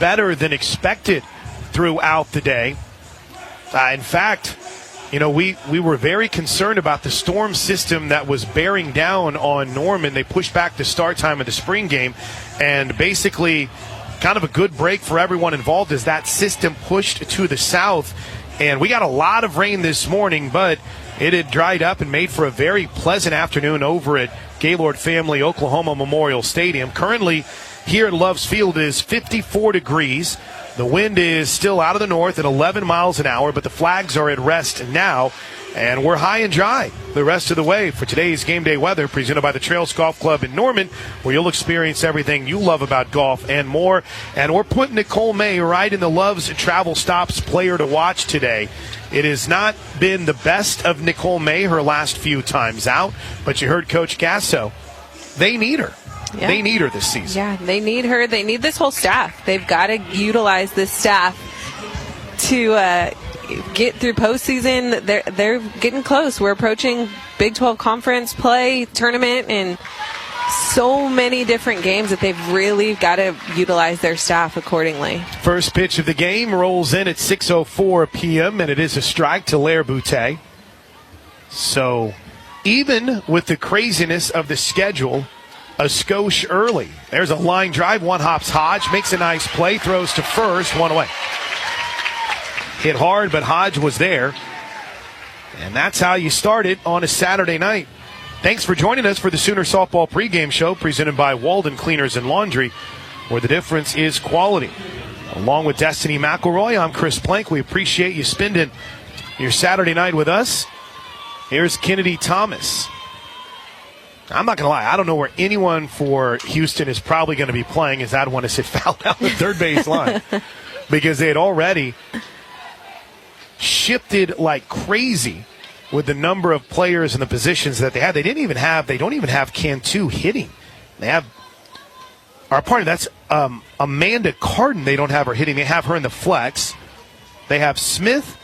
better than expected throughout the day. In fact, we were very concerned about the storm system that was bearing down on Norman. They pushed back the start time of the spring game, and basically kind of a good break for everyone involved as that system pushed to the south. And we got a lot of rain this morning, but it had dried up and made for a very pleasant afternoon over at Gaylord Family Oklahoma Memorial Stadium. Currently here at Love's Field is 54 degrees. The wind is still out of the north at 11 miles an hour, but the flags are at rest now, and we're high and dry the rest of the way for today's game day weather presented by the Trails Golf Club in Norman, where you'll experience everything you love about golf and more. And we're putting Nicole May right in the Love's Travel Stops player to watch today. It has not been the best of Nicole May her last few times out, but you heard Coach Gasso. They need her. Yeah. They need her this season. Yeah, they need her. They need this whole staff. They've got to utilize this staff to get through postseason. They're getting close. We're approaching Big 12 Conference play, tournament, and so many different games that they've really got to utilize their staff accordingly. First pitch of the game rolls in at 6:04 p.m., and it is a strike to Lair Boutte. So even with the craziness of the schedule, a skosh early. There's a line drive. One hops Hodge, makes a nice play, throws to first, one away. Hit hard, but Hodge was there. And that's how you start it on a Saturday night. Thanks for joining us for the Sooner Softball pregame show presented by Walden Cleaners and Laundry, where the difference is quality. Along with Destiny McElroy, I'm Chris Plank. We appreciate you spending your Saturday night with us. Here's Kennedy Thomas. I'm not going to lie. I don't know where anyone for Houston is probably going to be playing, as that one has hit foul down the third base line because they had already shifted like crazy with the number of players and the positions that they had. They don't even have Cantu hitting. They have our partner. That's Amanda Carden. They don't have her hitting. They have her in the flex. They have Smith,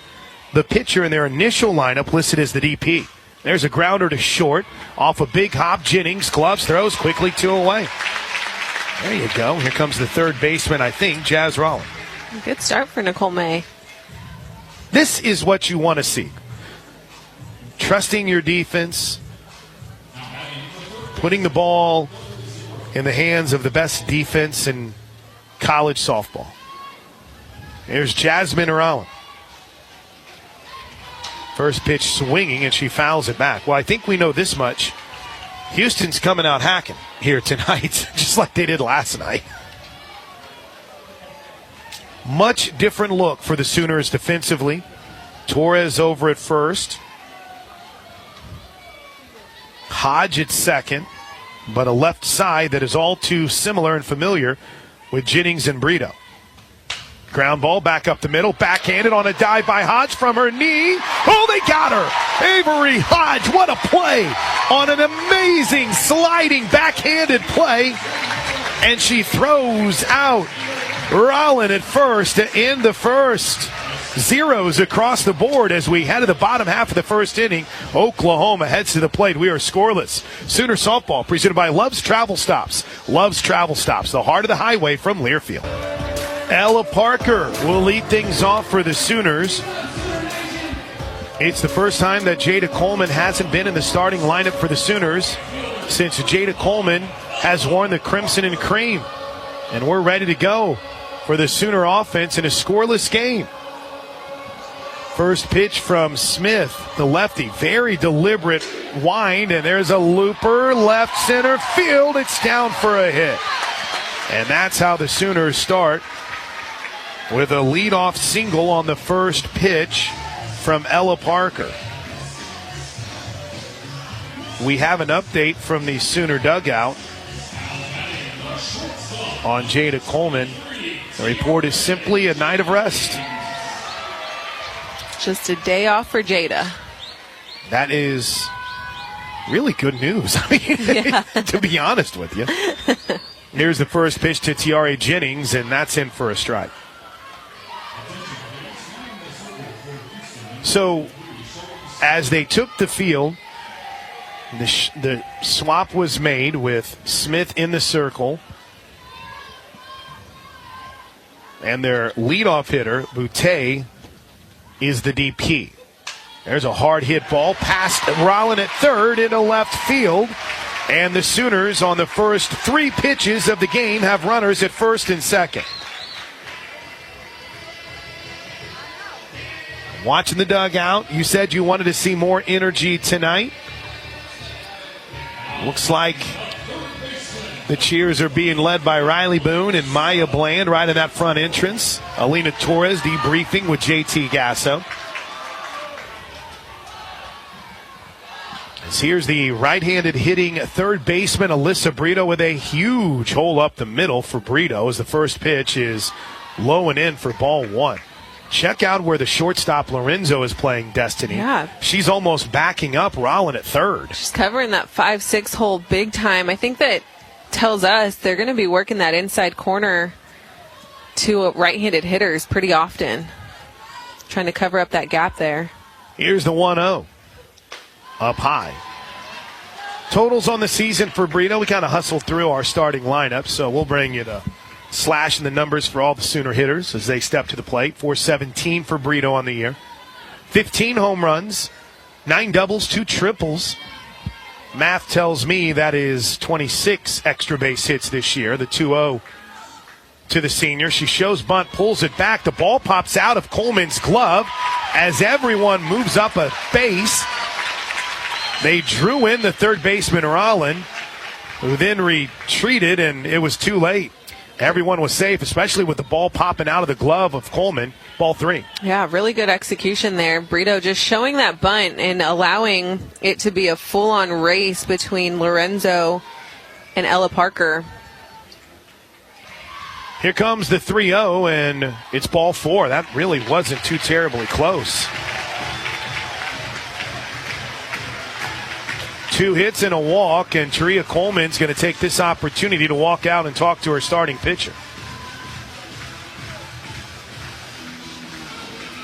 the pitcher, in their initial lineup listed as the DP. There's a grounder to short off a big hop. Jennings gloves, throws quickly 2 away. There you go. Here comes the third baseman, I think, Jazz Rowland. Good start for Nicole May. This is what you want to see. Trusting your defense, putting the ball in the hands of the best defense in college softball. There's Jasmine Rowland. First pitch swinging, and she fouls it back. Well, I think we know this much. Houston's coming out hacking here tonight, just like they did last night. Much different look for the Sooners defensively. Torres over at first. Hodge at second, but a left side that is all too similar and familiar with Jennings and Brito. Ground ball back up the middle, backhanded on a dive by Hodge from her knee. Oh, they got her! Avery Hodge, what a play on an amazing sliding backhanded play. And she throws out Rowland at first to end the first. Zeros across the board as we head to the bottom half of the first inning. Oklahoma heads to the plate. We are scoreless. Sooner softball presented by Love's Travel Stops. Love's Travel Stops, the heart of the highway from Learfield. Ella Parker will lead things off for the Sooners. It's the first time that Jada Coleman hasn't been in the starting lineup for the Sooners since Jada Coleman has worn the crimson and cream. And we're ready to go for the Sooner offense in a scoreless game. First pitch from Smith, the lefty. Very deliberate wind, and there's a looper, left center field. It's down for a hit. And that's how the Sooners start, with a leadoff single on the first pitch from Ella Parker. We have an update from the Sooner dugout on Jada Coleman. The report is simply a night of rest. Just a day off for Jada. That is really good news. I mean, to be honest with you. Here's the first pitch to Tiare Jennings, and that's in for a strike. So, as they took the field, the swap was made with Smith in the circle. And their leadoff hitter, Boutte, is the DP. There's a hard hit ball past Rollin at third into left field. And the Sooners on the first 3 pitches of the game have runners at first and second. Watching the dugout, you said you wanted to see more energy tonight. Looks like the cheers are being led by Riley Boone and Maya Bland right in that front entrance. Alina Torres debriefing with JT Gasso. As here's the right-handed hitting third baseman Alyssa Brito with a huge hole up the middle for Brito as the first pitch is low and in for ball 1. Check out where the shortstop Lorenzo is playing Destiny. Yeah. She's almost backing up Rollin at third. She's covering that 5-6 hole big time. I think that tells us they're going to be working that inside corner to right-handed hitters pretty often, trying to cover up that gap there. Here's the 1-0. Up high. Totals on the season for Brito. We kind of hustled through our starting lineup, so we'll bring you the slash in the numbers for all the Sooner hitters as they step to the plate. 417 for Brito on the year. 15 home runs, 9 doubles, 2 triples. Math tells me that is 26 extra base hits this year. The 2-0 to the senior. She shows bunt, pulls it back. The ball pops out of Coleman's glove as everyone moves up a base. They drew in the third baseman, Rollin, who then retreated, and it was too late. Everyone was safe, especially with the ball popping out of the glove of Coleman. Ball 3. Yeah, really good execution there. Brito just showing that bunt and allowing it to be a full-on race between Lorenzo and Ella Parker. Here comes the 3-0, and it's ball 4. That really wasn't too terribly close. 2 hits and a walk, and Taria Coleman's going to take this opportunity to walk out and talk to her starting pitcher.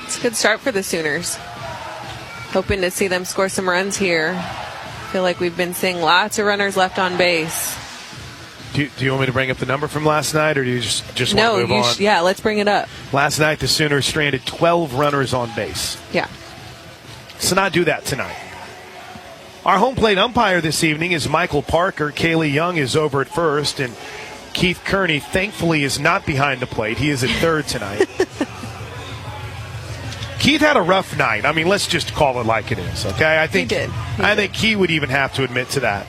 It's a good start for the Sooners. Hoping to see them score some runs here. Feel like we've been seeing lots of runners left on base. Do you want me to bring up the number from last night, or do you just no, want to move on? Yeah, let's bring it up. Last night, the Sooners stranded 12 runners on base. Yeah. So not do that tonight. Our home plate umpire this evening is Michael Parker. Kaylee Young is over at first, and Keith Kearney, thankfully, is not behind the plate. He is at third tonight. Keith had a rough night. I mean, let's just call it like it is, okay? I think He did. I think he would even have to admit to that.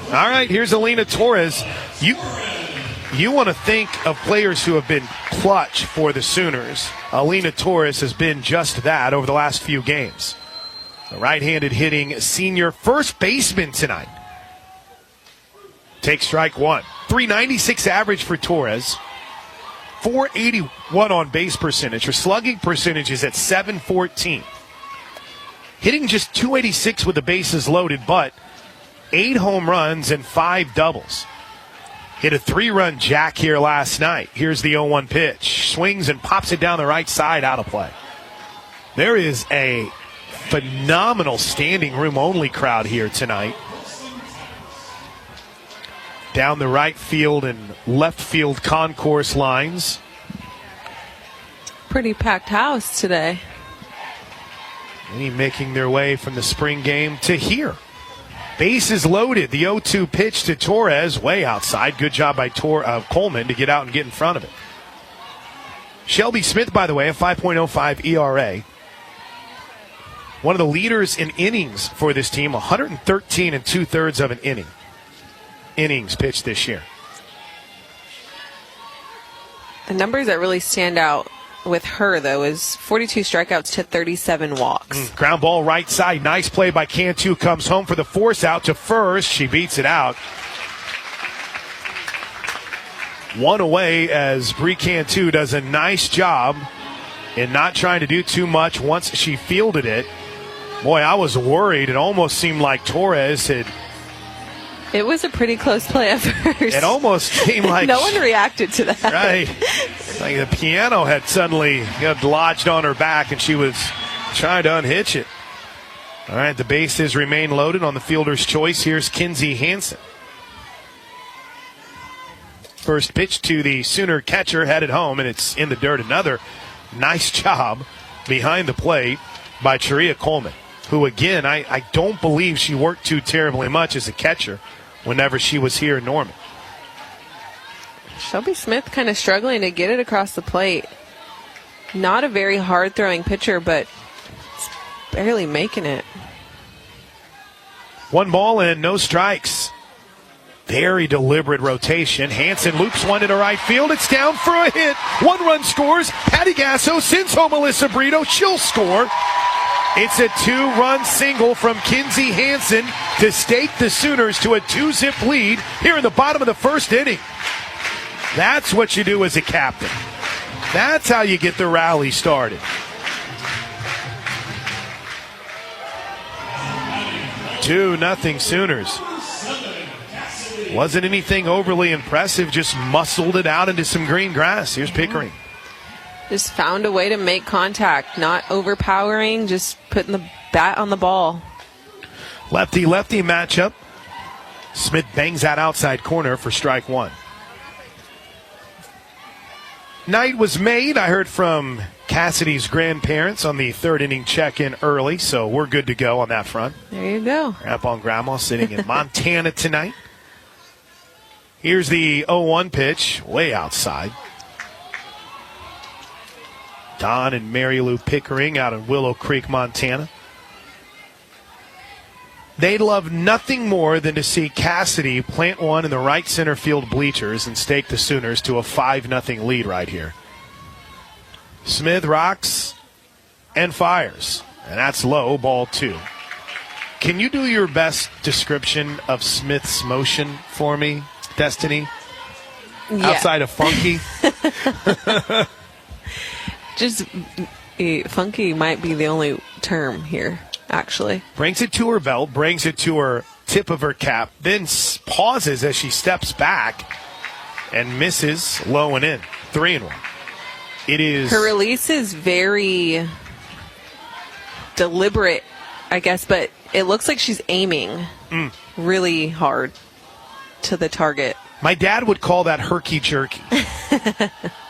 All right, here's Alina Torres. You want to think of players who have been clutch for the Sooners. Alina Torres has been just that over the last few games. The right-handed hitting senior first baseman tonight. Take strike 1. 396 average for Torres. 481 on base percentage. Her slugging percentage is at 714. Hitting just 286 with the bases loaded, but 8 home runs and 5 doubles. Hit a 3-run jack here last night. Here's the 0-1 pitch. Swings and pops it down the right side, out of play. There is a phenomenal standing room only crowd here tonight. Down the right field and left field concourse lines. Pretty packed house today. Many making their way from the spring game to here. Bases loaded. The 0-2 pitch to Torres, way outside. Good job by Coleman to get out and get in front of it. Shelby Smith, by the way, a 5.05 ERA. One of the leaders in innings for this team, 113 2/3 of an innings pitched this year. The numbers that really stand out with her, though, is 42 strikeouts to 37 walks. Ground ball right side. Nice play by Cantu. Comes home for the force out to first. She beats it out. One away as Bree Cantu does a nice job in not trying to do too much once she fielded it. Boy, I was worried. It almost seemed like Torres had... It was a pretty close play at first. It almost seemed like... No one reacted to that. Right. Like the piano had suddenly lodged on her back and she was trying to unhitch it. All right, the bases remain loaded on the fielder's choice. Here's Kinsey Hansen. First pitch to the Sooner catcher headed home, and it's in the dirt. Another nice job behind the plate by Charia Coleman, who, again, I don't believe she worked too terribly much as a catcher whenever she was here in Norman. Shelby Smith kind of struggling to get it across the plate. Not a very hard-throwing pitcher, but it's barely making it. 1 ball and no strikes. Very deliberate rotation. Hansen loops one into right field. It's down for a hit. 1 run scores. Patty Gasso sends home Alyssa Brito. She'll score. It's a 2-run single from Kinsey Hansen to stake the Sooners to a 2-zip lead here in the bottom of the first inning. That's what you do as a captain. That's how you get the rally started. 2-0 Sooners. Wasn't anything overly impressive, just muscled it out into some green grass. Here's Pickering. Just found a way to make contact, not overpowering, just putting the bat on the ball. Lefty-lefty matchup. Smith bangs that outside corner for strike 1. Night was made. I heard from Cassidy's grandparents on the 3rd inning check-in early, so we're good to go on that front. There you go. Grandpa and Grandma sitting in Montana tonight. Here's the 0-1 pitch, way outside. Don and Mary Lou Pickering out in Willow Creek, Montana. They'd love nothing more than to see Cassidy plant one in the right center field bleachers and stake the Sooners to a 5-0 lead right here. Smith rocks and fires, and that's low, ball 2. Can you do your best description of Smith's motion for me, Destiny? Yeah. Outside of funky? Just funky might be the only term here, actually. Brings it to her belt, brings it to her tip of her cap, then pauses as she steps back and misses low and in. 3-1. It is. Her release is very deliberate, I guess, but it looks like she's aiming really hard to the target. My dad would call that herky-jerky.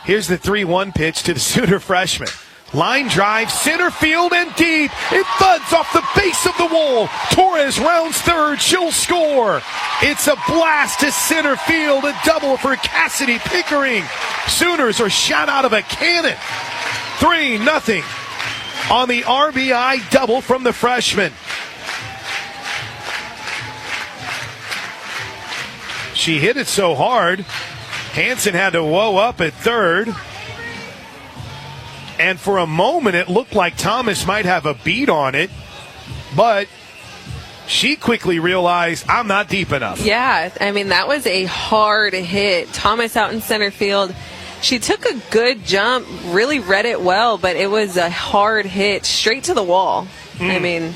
Here's the 3-1 pitch to the Sooner freshman. Line drive, center field, and deep. It thuds off the base of the wall. Torres rounds third. She'll score. It's a blast to center field. A double for Cassidy Pickering. Sooners are shot out of a cannon. 3-0 on the RBI double from the freshman. She hit it so hard, Hansen had to whoa up at third. And for a moment, it looked like Thomas might have a beat on it. But she quickly realized, I'm not deep enough. Yeah, I mean, that was a hard hit. Thomas out in center field. She took a good jump, really read it well, but it was a hard hit straight to the wall. I mean,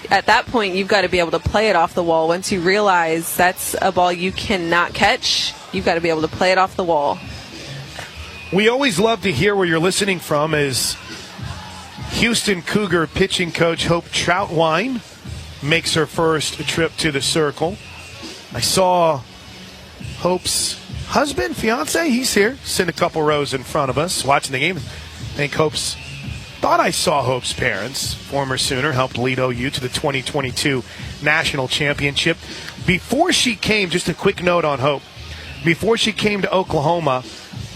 at that point, you've got to be able to play it off the wall. Once you realize that's a ball you cannot catch, you've got to be able to play it off the wall. We always love to hear where you're listening from as Houston Cougar pitching coach Hope Troutwine makes her first trip to the circle. I saw Hope's husband, fiance, he's here, sitting a couple rows in front of us watching the game. I think thought I saw Hope's parents, former Sooner, helped lead OU to the 2022 National Championship. Before she came, just a quick note on Hope, before she came to Oklahoma,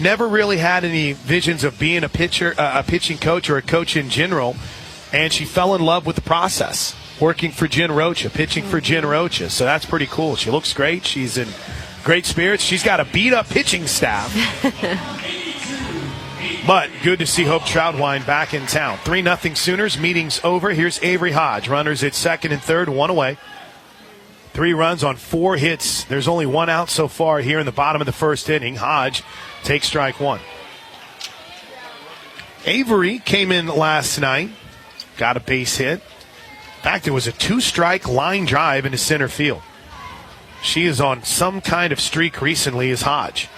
never really had any visions of being a pitching coach or a coach in general, and she fell in love with the process, working for Jen Rocha, pitching for Jen Rocha. So that's pretty cool. She looks great. She's in great spirits. She's got a beat-up pitching staff. But good to see Hope Troutwine back in town. 3-0 Sooners. Meeting's over. Here's Avery Hodge. Runners at second and third, one away. 3 runs on 4 hits. There's only 1 out so far here in the bottom of the first inning. Hodge takes strike 1. Avery came in last night, got a base hit. In fact, it was a 2-strike line drive into center field. She is on some kind of streak recently as Hodge.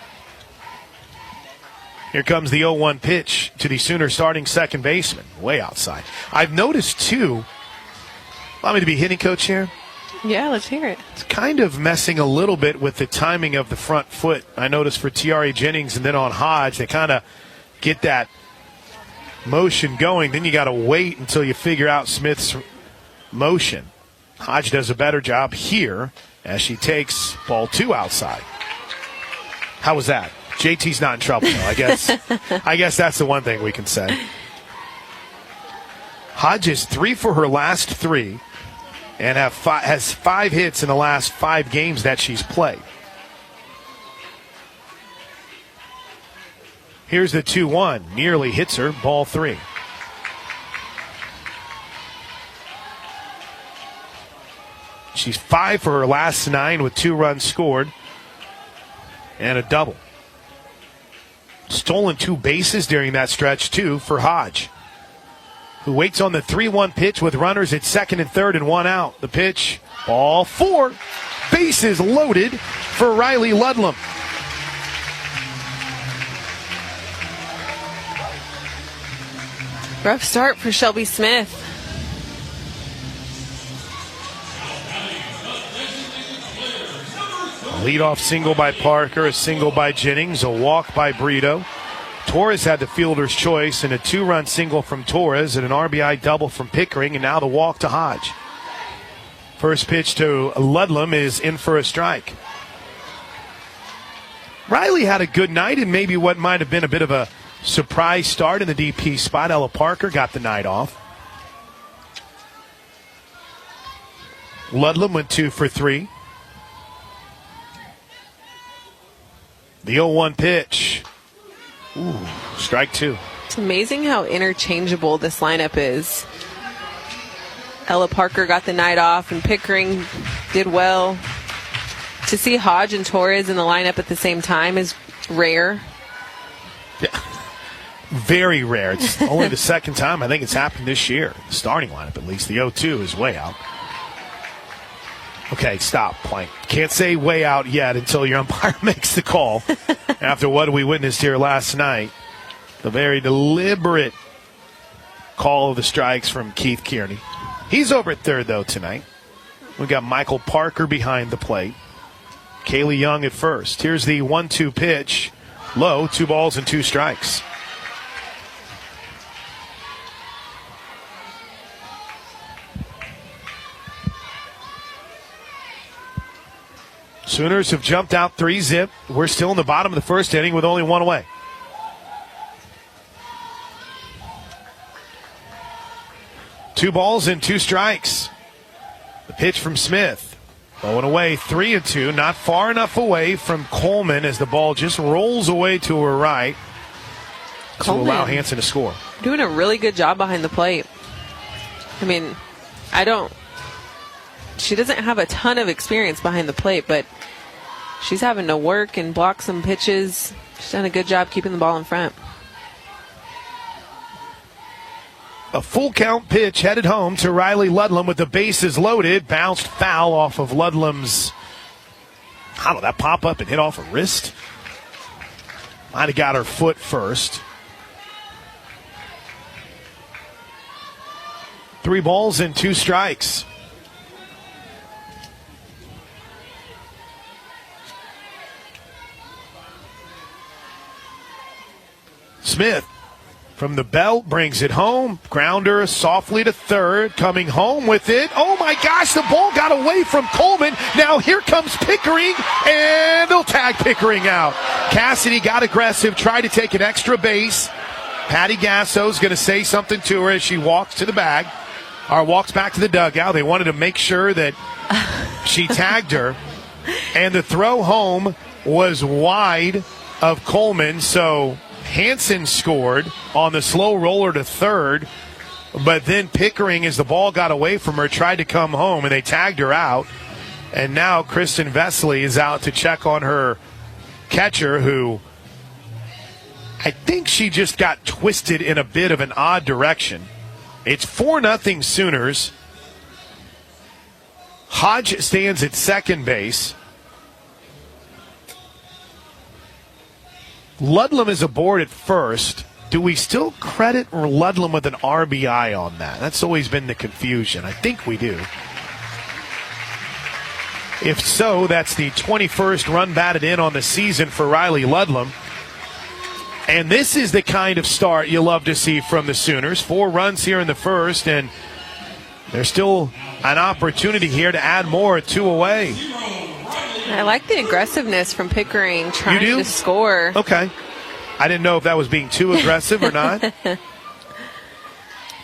Here comes the 0-1 pitch to the Sooner starting second baseman, way outside. I've noticed, too, allow me to be hitting coach here, Yeah, let's hear it. It's kind of messing a little bit with the timing of the front foot. I noticed for Tiare Jennings and then on Hodge, they kind of get that motion going. Then you got to wait until you figure out Smith's motion. Hodge does a better job here as she takes ball 2 outside. How was that? JT's not in trouble, though. I guess that's the one thing we can say. Hodge is 3 for her last 3 and has 5 hits in the last 5 games that she's played. Here's the 2-1. Nearly hits her. Ball 3. She's 5 for her last 9 with 2 runs scored and a double. Stolen 2 bases during that stretch, too, for Hodge, who waits on the 3-1 pitch with runners at second and third and 1 out. The pitch, ball 4. Bases loaded for Riley Ludlam. Rough start for Shelby Smith. A leadoff single by Parker, a single by Jennings, a walk by Brito. Torres had the fielder's choice and a 2-run single from Torres and an RBI double from Pickering, and now the walk to Hodge. First pitch to Ludlam is in for a strike. Riley had a good night and maybe what might have been a bit of a surprise start in the DP spot. Ella Parker got the night off. Ludlam went 2 for 3. The 0-1 pitch. Ooh, strike 2. It's amazing how interchangeable this lineup is. Ella Parker got the night off and Pickering did well. To see Hodge and Torres in the lineup at the same time is rare. Yeah. Very rare. It's only the second time I think it's happened this year. The starting lineup, at least. The 0-2 is way out. Okay, stop playing. Can't say way out yet until your umpire makes the call. After what we witnessed here last night, the very deliberate call of the strikes from Keith Kearney. He's over at third, though, tonight. We got Michael Parker behind the plate. Kaylee Young at first. Here's the 1-2 pitch. Low, 2 balls and 2 strikes. Sooners have jumped out 3-zip. We're still in the bottom of the first inning with only 1 away. Two balls and 2 strikes. The pitch from Smith. 0 away, 3-2. Not far enough away from Coleman as the ball just rolls away to her right Coleman, to allow Hansen to score. Doing a really good job behind the plate. I mean, she doesn't have a ton of experience behind the plate, but she's having to work and block some pitches. She's done a good job keeping the ball in front. A full count pitch headed home to Riley Ludlam with the bases loaded. Bounced foul off of Ludlam's, that pop up and hit off a wrist? Might have got her foot first. 3 balls and 2 strikes. Smith from the belt brings it home. Grounder softly to third. Coming home with it. Oh my gosh, the ball got away from Coleman. Now here comes Pickering, and they'll tag Pickering out. Cassidy got aggressive, tried to take an extra base. Patty Gasso's going to say something to her as she walks to the bag, or walks back to the dugout. They wanted to make sure that she tagged her. And the throw home was wide of Coleman, so Hansen scored on the slow roller to third, but then Pickering, as the ball got away from her, tried to come home, and they tagged her out. And now Kristen Vesely is out to check on her catcher, who I think she just got twisted in a bit of an odd direction. It's 4-0 Sooners. Hodge stands at second base. Ludlam is aboard at first. Do we still credit Ludlam with an RBI on that? That's always been the confusion. I think we do. If so, that's the 21st run batted in on the season for Riley Ludlam. And this is the kind of start you love to see from the Sooners. 4 runs here in the first, and there's still an opportunity here to add more, 2 away. I like the aggressiveness from Pickering trying to score. Okay. I didn't know if that was being too aggressive or not.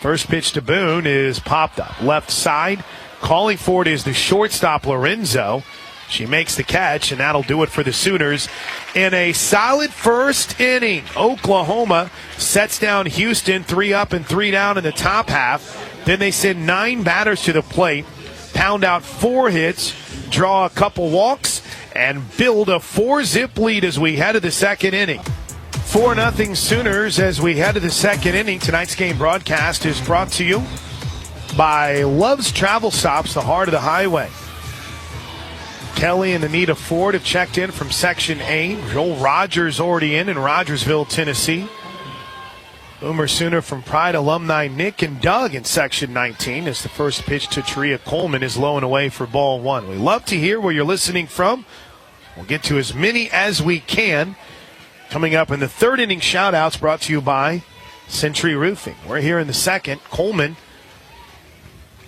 First pitch to Boone is popped up. Left side. Calling for it is the shortstop, Lorenzo. She makes the catch, and that'll do it for the Sooners. In a solid first inning, Oklahoma sets down Houston 3 up and 3 down in the top half. Then they send 9 batters to the plate, pound out 4 hits, draw a couple walks, and build a 4-zip lead as we head to the second inning. 4-0 Sooners as we head to the second inning. Tonight's game broadcast is brought to you by Love's Travel Stops, the heart of the highway. Kelly and Anita Ford have checked in from Section 8. Joel Rogers already in Rogersville, Tennessee. Boomer Sooner from Pride alumni Nick and Doug in Section 19 as the first pitch to Taria Coleman is low and away for ball 1. We love to hear where you're listening from. We'll get to as many as we can. Coming up in the third inning, shout-outs brought to you by Century Roofing. We're here in the second. Coleman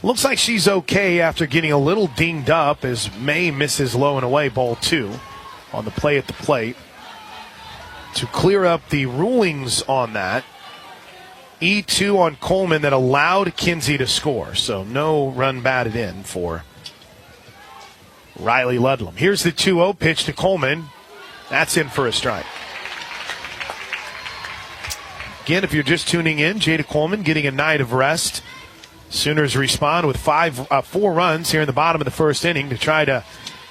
looks like she's okay after getting a little dinged up as May misses low and away, ball 2 on the play at the plate. To clear up the rulings on that, E2 on Coleman that allowed Kinsey to score. So no run batted in for Riley Ludlam. Here's the 2-0 pitch to Coleman. That's in for a strike. Again, if you're just tuning in, Jada Coleman getting a night of rest. Sooners respond with 4 runs here in the bottom of the first inning to try to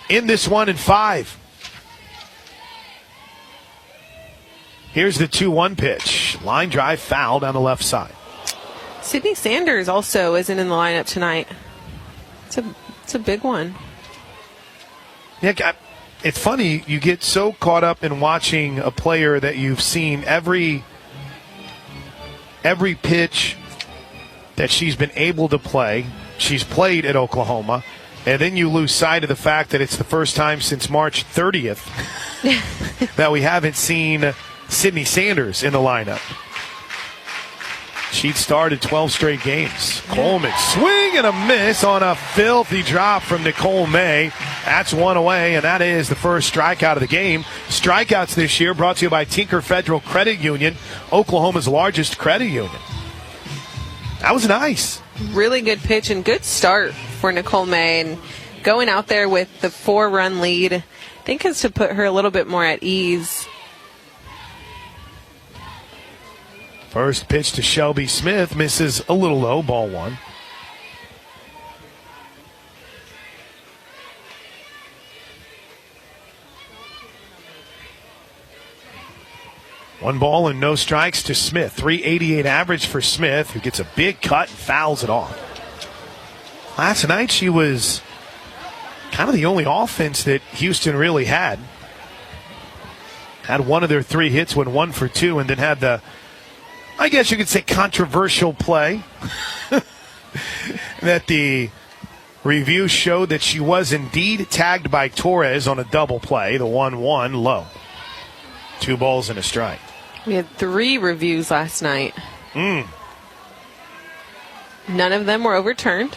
end this one in 5. Here's the 2-1 pitch. Line drive foul down the left side. Sydney Sanders also isn't in the lineup tonight. It's a big one. Yeah, it's funny. You get so caught up in watching a player that you've seen every pitch that she's been able to play. She's played at Oklahoma. And then you lose sight of the fact that it's the first time since March 30th that we haven't seen Sydney Sanders in the lineup. She'd started 12 straight games. Coleman, swing and a miss on a filthy drop from Nicole May. That's 1 away, and that is the first strikeout of the game. Strikeouts this year brought to you by Tinker Federal Credit Union, Oklahoma's largest credit union. That was nice. Really good pitch and good start for Nicole May. And going out there with the 4-run lead, I think has to put her a little bit more at ease. First pitch to Shelby Smith misses a little low, ball 1. One ball and no strikes to Smith. 388 average for Smith, who gets a big cut and fouls it off. Last night she was kind of the only offense that Houston really had. Had one of their 3 hits, went 1 for 2, and then had the, I guess you could say, controversial play that the review showed that she was indeed tagged by Torres on a double play, the 1-1 low. 2 balls and a strike. We had 3 reviews last night. None of them were overturned.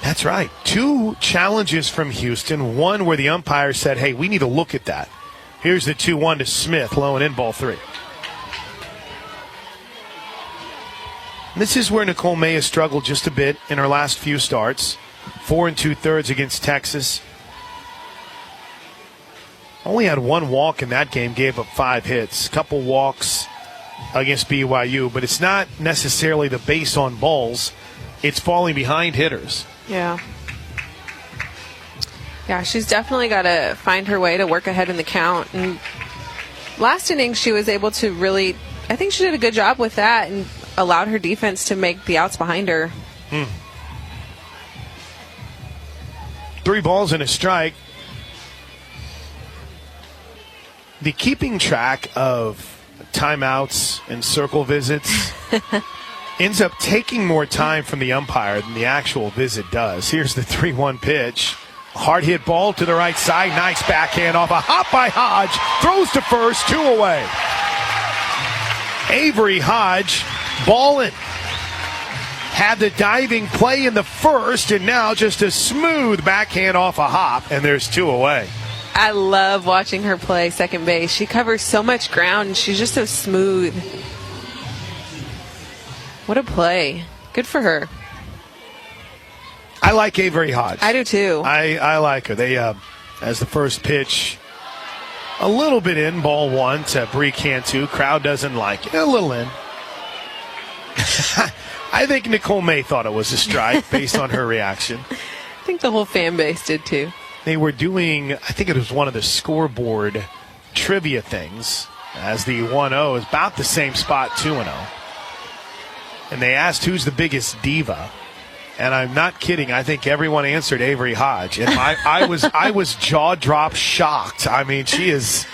That's right. 2 challenges from Houston. One where the umpire said, hey, we need to look at that. Here's the 2-1 to Smith, low and in, ball 3. This is where Nicole May has struggled just a bit in her last few starts. 4 2/3 against Texas. Only had 1 walk in that game, gave up 5 hits. Couple walks against BYU, but it's not necessarily the base on balls. It's falling behind hitters. Yeah. Yeah, she's definitely got to find her way to work ahead in the count. And last inning, she was able to really, I think she did a good job with that and allowed her defense to make the outs behind her. 3 balls and a strike. The keeping track of timeouts and circle visits ends up taking more time from the umpire than the actual visit does. Here's the 3-1 pitch. Hard hit ball to the right side. Nice backhand off a hop by Hodge. Throws to first, 2 away. Avery Hodge balling. Had the diving play in the first, and now just a smooth backhand off a hop, and there's 2 away. I love watching her play second base. She covers so much ground, and she's just so smooth. What a play. Good for her. I like Avery Hodge. I do too. I like her. They, as the first pitch, a little bit in, ball 1 to Bree Cantu. Crowd doesn't like it. A little in. I think Nicole May thought it was a strike based on her reaction. I think the whole fan base did too. They were doing, I think it was one of the scoreboard trivia things, as the 1-0 is about the same spot, 2-0. And they asked who's the biggest diva. And I'm not kidding. I think everyone answered Avery Hodge. And I was jaw drop shocked. I mean, she is.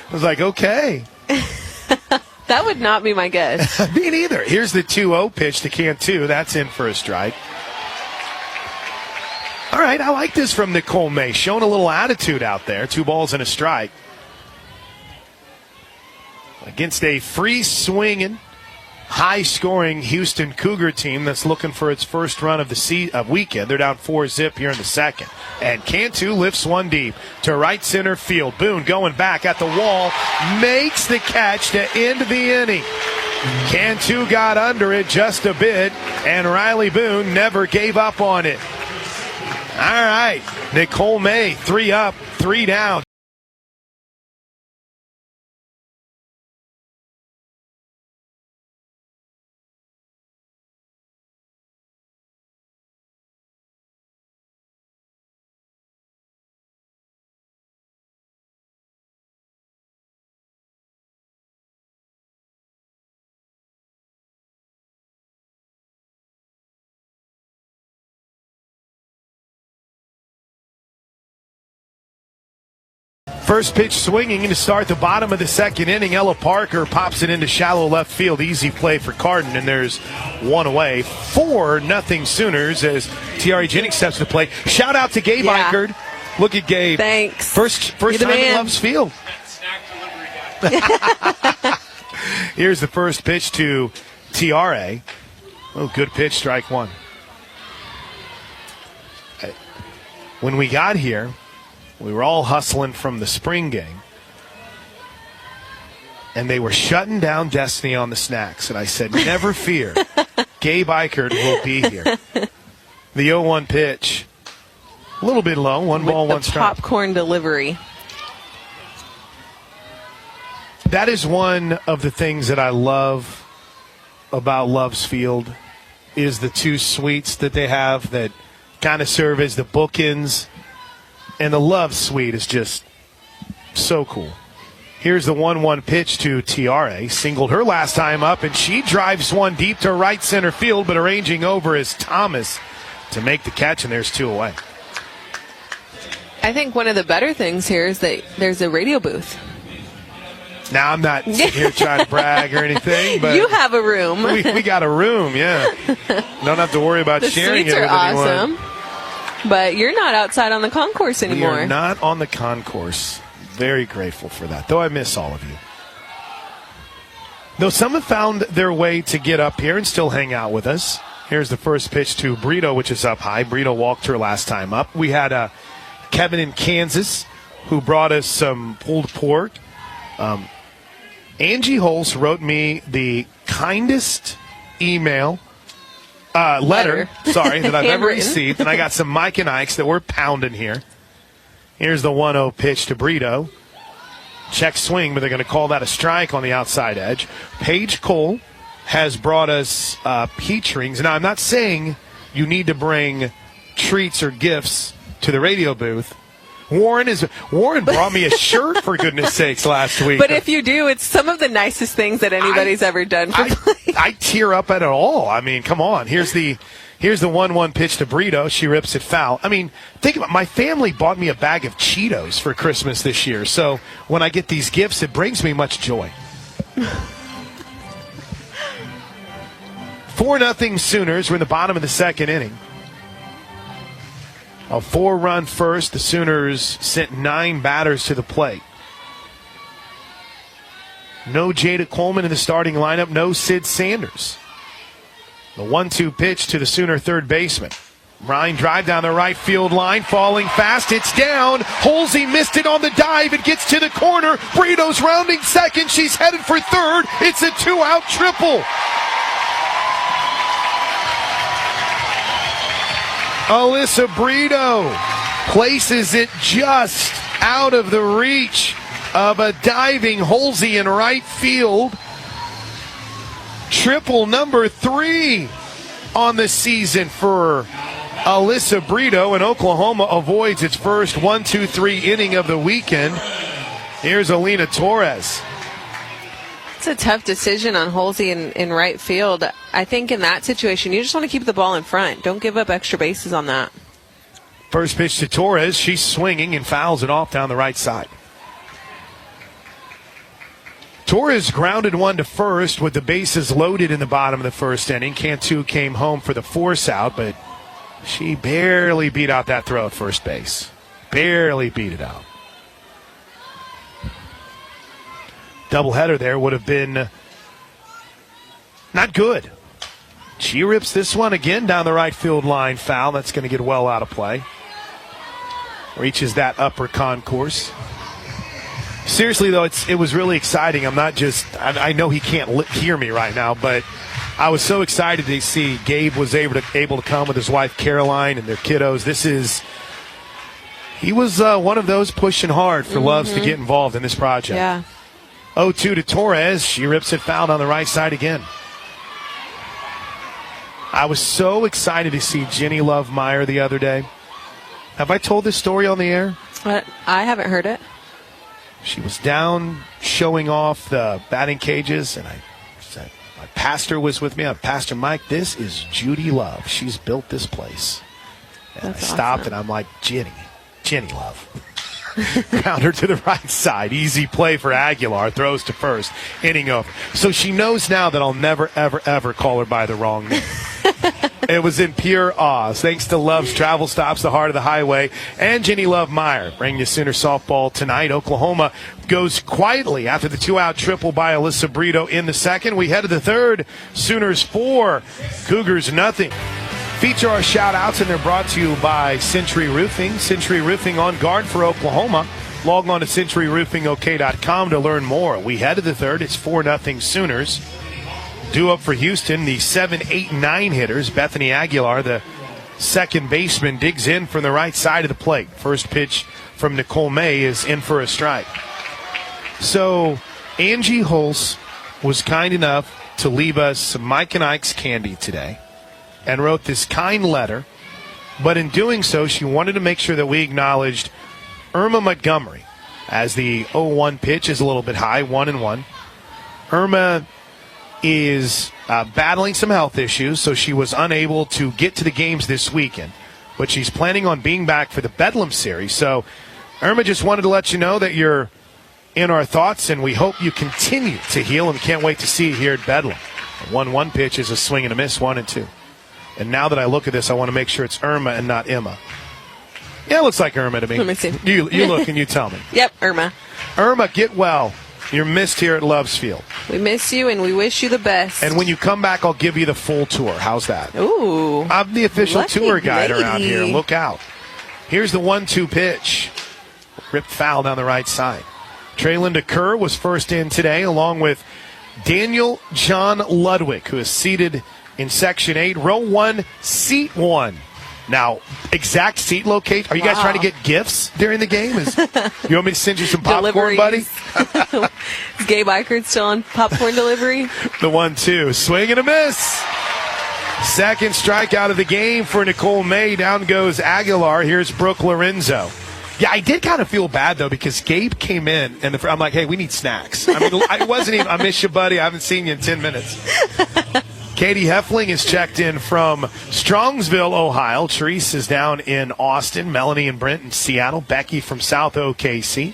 I was like, okay. That would not be my guess. Me neither. Here's the 2-0 pitch to Cantu. That's in for a strike. All right, I like this from Nicole May. Showing a little attitude out there. 2 balls and a strike. Against a free swinging, high-scoring Houston Cougar team that's looking for its first run of the weekend. They're down 4-0 here in the second. And Cantu lifts one deep to right center field. Boone going back at the wall, makes the catch to end the inning. Cantu got under it just a bit, and Riley Boone never gave up on it. All right, Nicole May, 3 up, 3 down. First pitch swinging to start the bottom of the second inning. Ella Parker pops it into shallow left field. Easy play for Cardin, and there's 1 away. 4-0 Sooners as Tiare Jennings steps to play. Shout out to Gabe Eichert. Look at Gabe. Thanks. First time at Loves Field. Here's the first pitch to Tiare. Oh, good pitch, strike 1. When we got here, we were all hustling from the spring game, and they were shutting down Destiny on the snacks. And I said, never fear, Gabe Eichert will be here. The 0-1 pitch, a little bit low, 1 ball, 1 strike. Popcorn delivery. That is one of the things that I love about Loves Field, is the 2 suites that they have that kind of serve as the bookends. And the Love Suite is just so cool. Here's the 1-1 pitch to Tiare. Singled her last time up, and she drives one deep to right center field, but arranging over is Thomas to make the catch, and there's 2 away. I think one of the better things here is that there's a radio booth. Now, I'm not sitting here trying to brag or anything, but you have a room. we got a room, yeah. Don't have to worry about the sharing it suites with are anyone. awesome. But you're not outside on the concourse anymore. We are not on the concourse. Very grateful for that, though I miss all of you. Though some have found their way to get up here and still hang out with us. Here's the first pitch to Brito, which is up high. Brito walked her last time up. We had Kevin in Kansas who brought us some pulled pork. Angie Holz wrote me the kindest letter, sorry, that I've ever received. And I got some Mike and Ike's that we're pounding here. Here's the 1-0 pitch to Brito. Check swing, but they're going to call that a strike on the outside edge. Paige Cole has brought us peach rings. Now, I'm not saying you need to bring treats or gifts to the radio booth. Warren brought me a shirt, for goodness sakes, last week. But if you do, it's some of the nicest things that anybody's ever done for play. I tear up at it all. I mean, come on. Here's the 1-1 pitch to Brito. She rips it foul. I mean, think about it. My family bought me a bag of Cheetos for Christmas this year. So when I get these gifts, it brings me much joy. 4-0 Sooners. We're in the bottom of the second inning. A 4-run first. The Sooners sent 9 batters to the plate. No Jada Coleman in the starting lineup. No Sid Sanders. The 1-2 pitch to the Sooner third baseman. Ryan drive down the right field line, falling fast. It's down. Holsey missed it on the dive. It gets to the corner. Brito's rounding second. She's headed for third. It's a 2-out triple. Alyssa Brito places it just out of the reach of a diving Holsey in right field. Triple number 3 on the season for Alyssa Brito, and Oklahoma avoids its first 1-2-3 inning of the weekend. Here's Alina Torres. It's a tough decision on Holsey in right field. I think in that situation, you just want to keep the ball in front. Don't give up extra bases on that. First pitch to Torres. She's swinging and fouls it off down the right side. Torres grounded one to first with the bases loaded in the bottom of the first inning. Cantu came home for the force out, but she barely beat out that throw at first base. Barely beat it out. Doubleheader there would have been not good. She rips this one again down the right field line, foul. That's going to get well out of play. Reaches that upper concourse. Seriously, though, it was really exciting. I know he can't hear me right now, but I was so excited to see Gabe was able to come with his wife Caroline and their kiddos. He was one of those pushing hard for Loves to get involved in this project. Yeah. 0-2 to Torres. She rips it foul on the right side again. I was so excited to see Jenny Love Meyer the other day. Have I told this story on the air? I haven't heard it. She was down showing off the batting cages, and I said, my pastor was with me. Pastor Mike, this is Judy Love. She's built this place. And That's I stopped, awesome. and I'm like, Jenny Love. Found her to the right side. Easy play for Aguilar. Throws to first. Inning over. So she knows now that I'll never, ever, ever call her by the wrong name. It was in pure awe. Thanks to Love's Travel Stops, the heart of the highway, and Jenny Love Meyer. Bringing you Sooner softball tonight. Oklahoma goes quietly after the 2-out triple by Alyssa Brito in the second. We head to the third. Sooners 4, Cougars nothing. Feature our shout-outs, and they're brought to you by Century Roofing. Century Roofing on guard for Oklahoma. Log on to CenturyRoofingOK.com to learn more. We head to the third. It's 4-0 Sooners. Due up for Houston, the 7, 8, 9 hitters. Bethany Aguilar, the second baseman, digs in from the right side of the plate. First pitch from Nicole May is in for a strike. So Angie Hulse was kind enough to leave us some Mike and Ike's candy today and wrote this kind letter. But in doing so, she wanted to make sure that we acknowledged Irma Montgomery, as the 0-1 pitch is a little bit high, 1-1. Irma is battling some health issues, so she was unable to get to the games this weekend. But she's planning on being back for the Bedlam series. So Irma just wanted to let you know that you're in our thoughts, and we hope you continue to heal, and can't wait to see you here at Bedlam. The 1-1 pitch is a swing and a miss, 1-2. And now that I look at this, I want to make sure it's Irma and not Emma. Yeah, it looks like Irma to me. Let me see. You look and you tell me. Yep, Irma. Irma, get well. You're missed here at Loves Field. We miss you, and we wish you the best. And when you come back, I'll give you the full tour. How's that? Ooh. I'm the official Lucky tour guide lady. around here. Look out. Here's the 1-2 pitch. Ripped foul down the right side. Traylinda Kerr was first in today, along with Daniel John Ludwig, who is seated in Section 8, Row 1, Seat 1. Now, exact seat location. Are you guys trying to get gifts during the game? You want me to send you some popcorn, buddy? Is Gabe Eichert still on popcorn delivery? The 1-2. Swing and a miss. Second strikeout of the game for Nicole May. Down goes Aguilar. Here's Brooke Lorenzo. Yeah, I did kind of feel bad, though, because Gabe came in, and I'm like, hey, we need snacks. I mean, I wasn't even, I miss you, buddy. I haven't seen you in 10 minutes. Katie Heffling is checked in from Strongsville, Ohio. Therese is down in Austin. Melanie and Brent in Seattle. Becky from South OKC.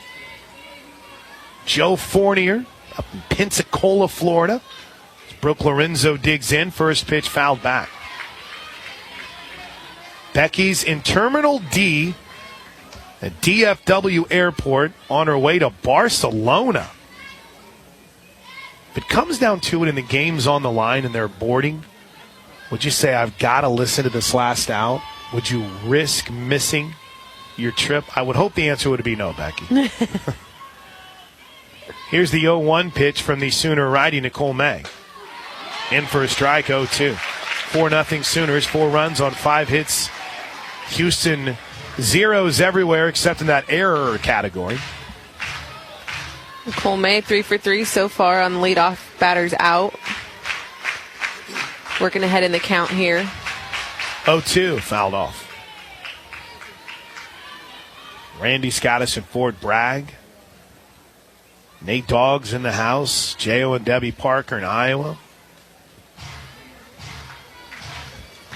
Joe Fournier up in Pensacola, Florida. Brooke Lorenzo digs in. First pitch fouled back. Becky's in Terminal D at DFW Airport on her way to Barcelona. If it comes down to it and the game's on the line and they're boarding, would you say, I've got to listen to this last out? Would you risk missing your trip? I would hope the answer would be no, Becky. Here's the 0-1 pitch from the Sooner righty, Nicole May. In for a strike, 0-2. 4-0 Sooners, 4 runs on 5 hits. Houston zeros everywhere except in that error category. Nicole May, 3 for 3 so far on leadoff batters out. Working ahead in the count here. 0-2, fouled off. Randy Scottis and Ford Bragg. Nate Dogg's in the house. J.O. and Debbie Parker in Iowa.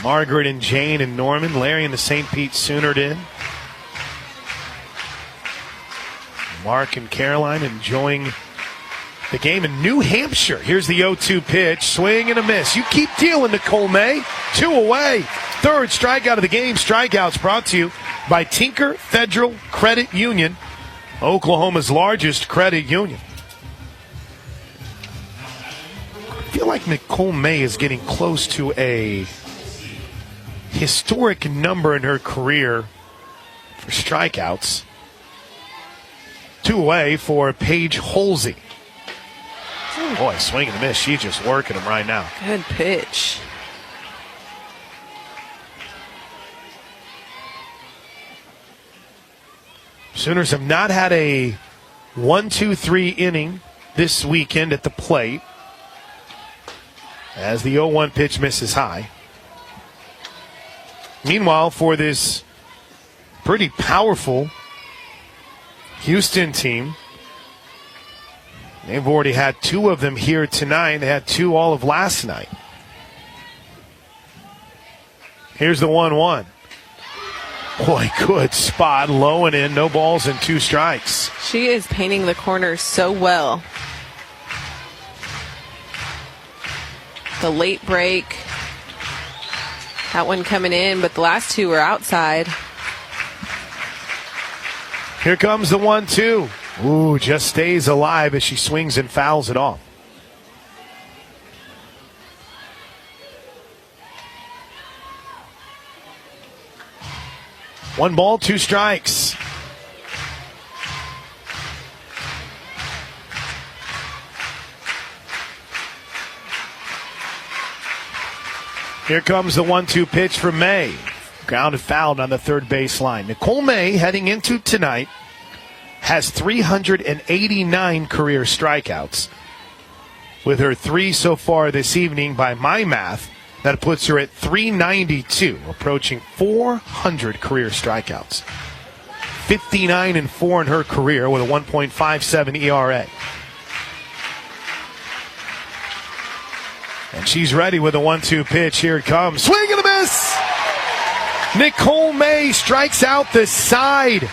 Margaret and Jane and Norman. Larry and the St. Pete Soonered in. Mark and Caroline enjoying the game in New Hampshire. Here's the 0-2 pitch. Swing and a miss. You keep dealing, Nicole May. 2 away. Third strikeout of the game. Strikeouts brought to you by Tinker Federal Credit Union, Oklahoma's largest credit union. I feel like Nicole May is getting close to a historic number in her career for strikeouts. 2 away for Paige Holsey. Boy, swing and a miss. She's just working him right now. Good pitch. Sooners have not had a 1-2-3 inning this weekend at the plate, as the 0-1 pitch misses high. Meanwhile, for this pretty powerful Houston team, they've already had 2 of them here tonight. They had 2 all of last night. Here's the 1-1. Boy, good spot. Low and in. No balls and 2 strikes. She is painting the corners so well. The late break. That one coming in, but the last 2 were outside. Here comes the 1-2. Ooh, just stays alive as she swings and fouls it off. One ball, 2 strikes. Here comes the 1-2 pitch from May. Grounded fouled on the third base line. Nicole May, heading into tonight, has 389 career strikeouts. With her 3 so far this evening, by my math, that puts her at 392, approaching 400 career strikeouts. 59-4 in her career with a 1.57 ERA. And she's ready with a 1-2 pitch. Here it comes. Swing and a miss! Nicole May strikes out the side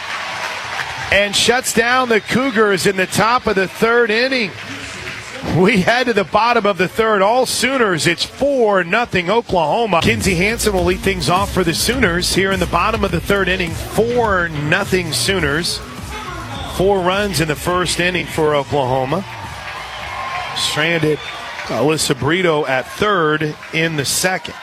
and shuts down the Cougars in the top of the 3rd inning. We head to the bottom of the 3rd. All Sooners. It's 4-0 Oklahoma. Kinsey Hansen will lead things off for the Sooners here in the bottom of the 3rd inning. 4-0 Sooners. 4 runs in the 1st inning for Oklahoma. Stranded Alyssa Brito at 3rd in the 2nd.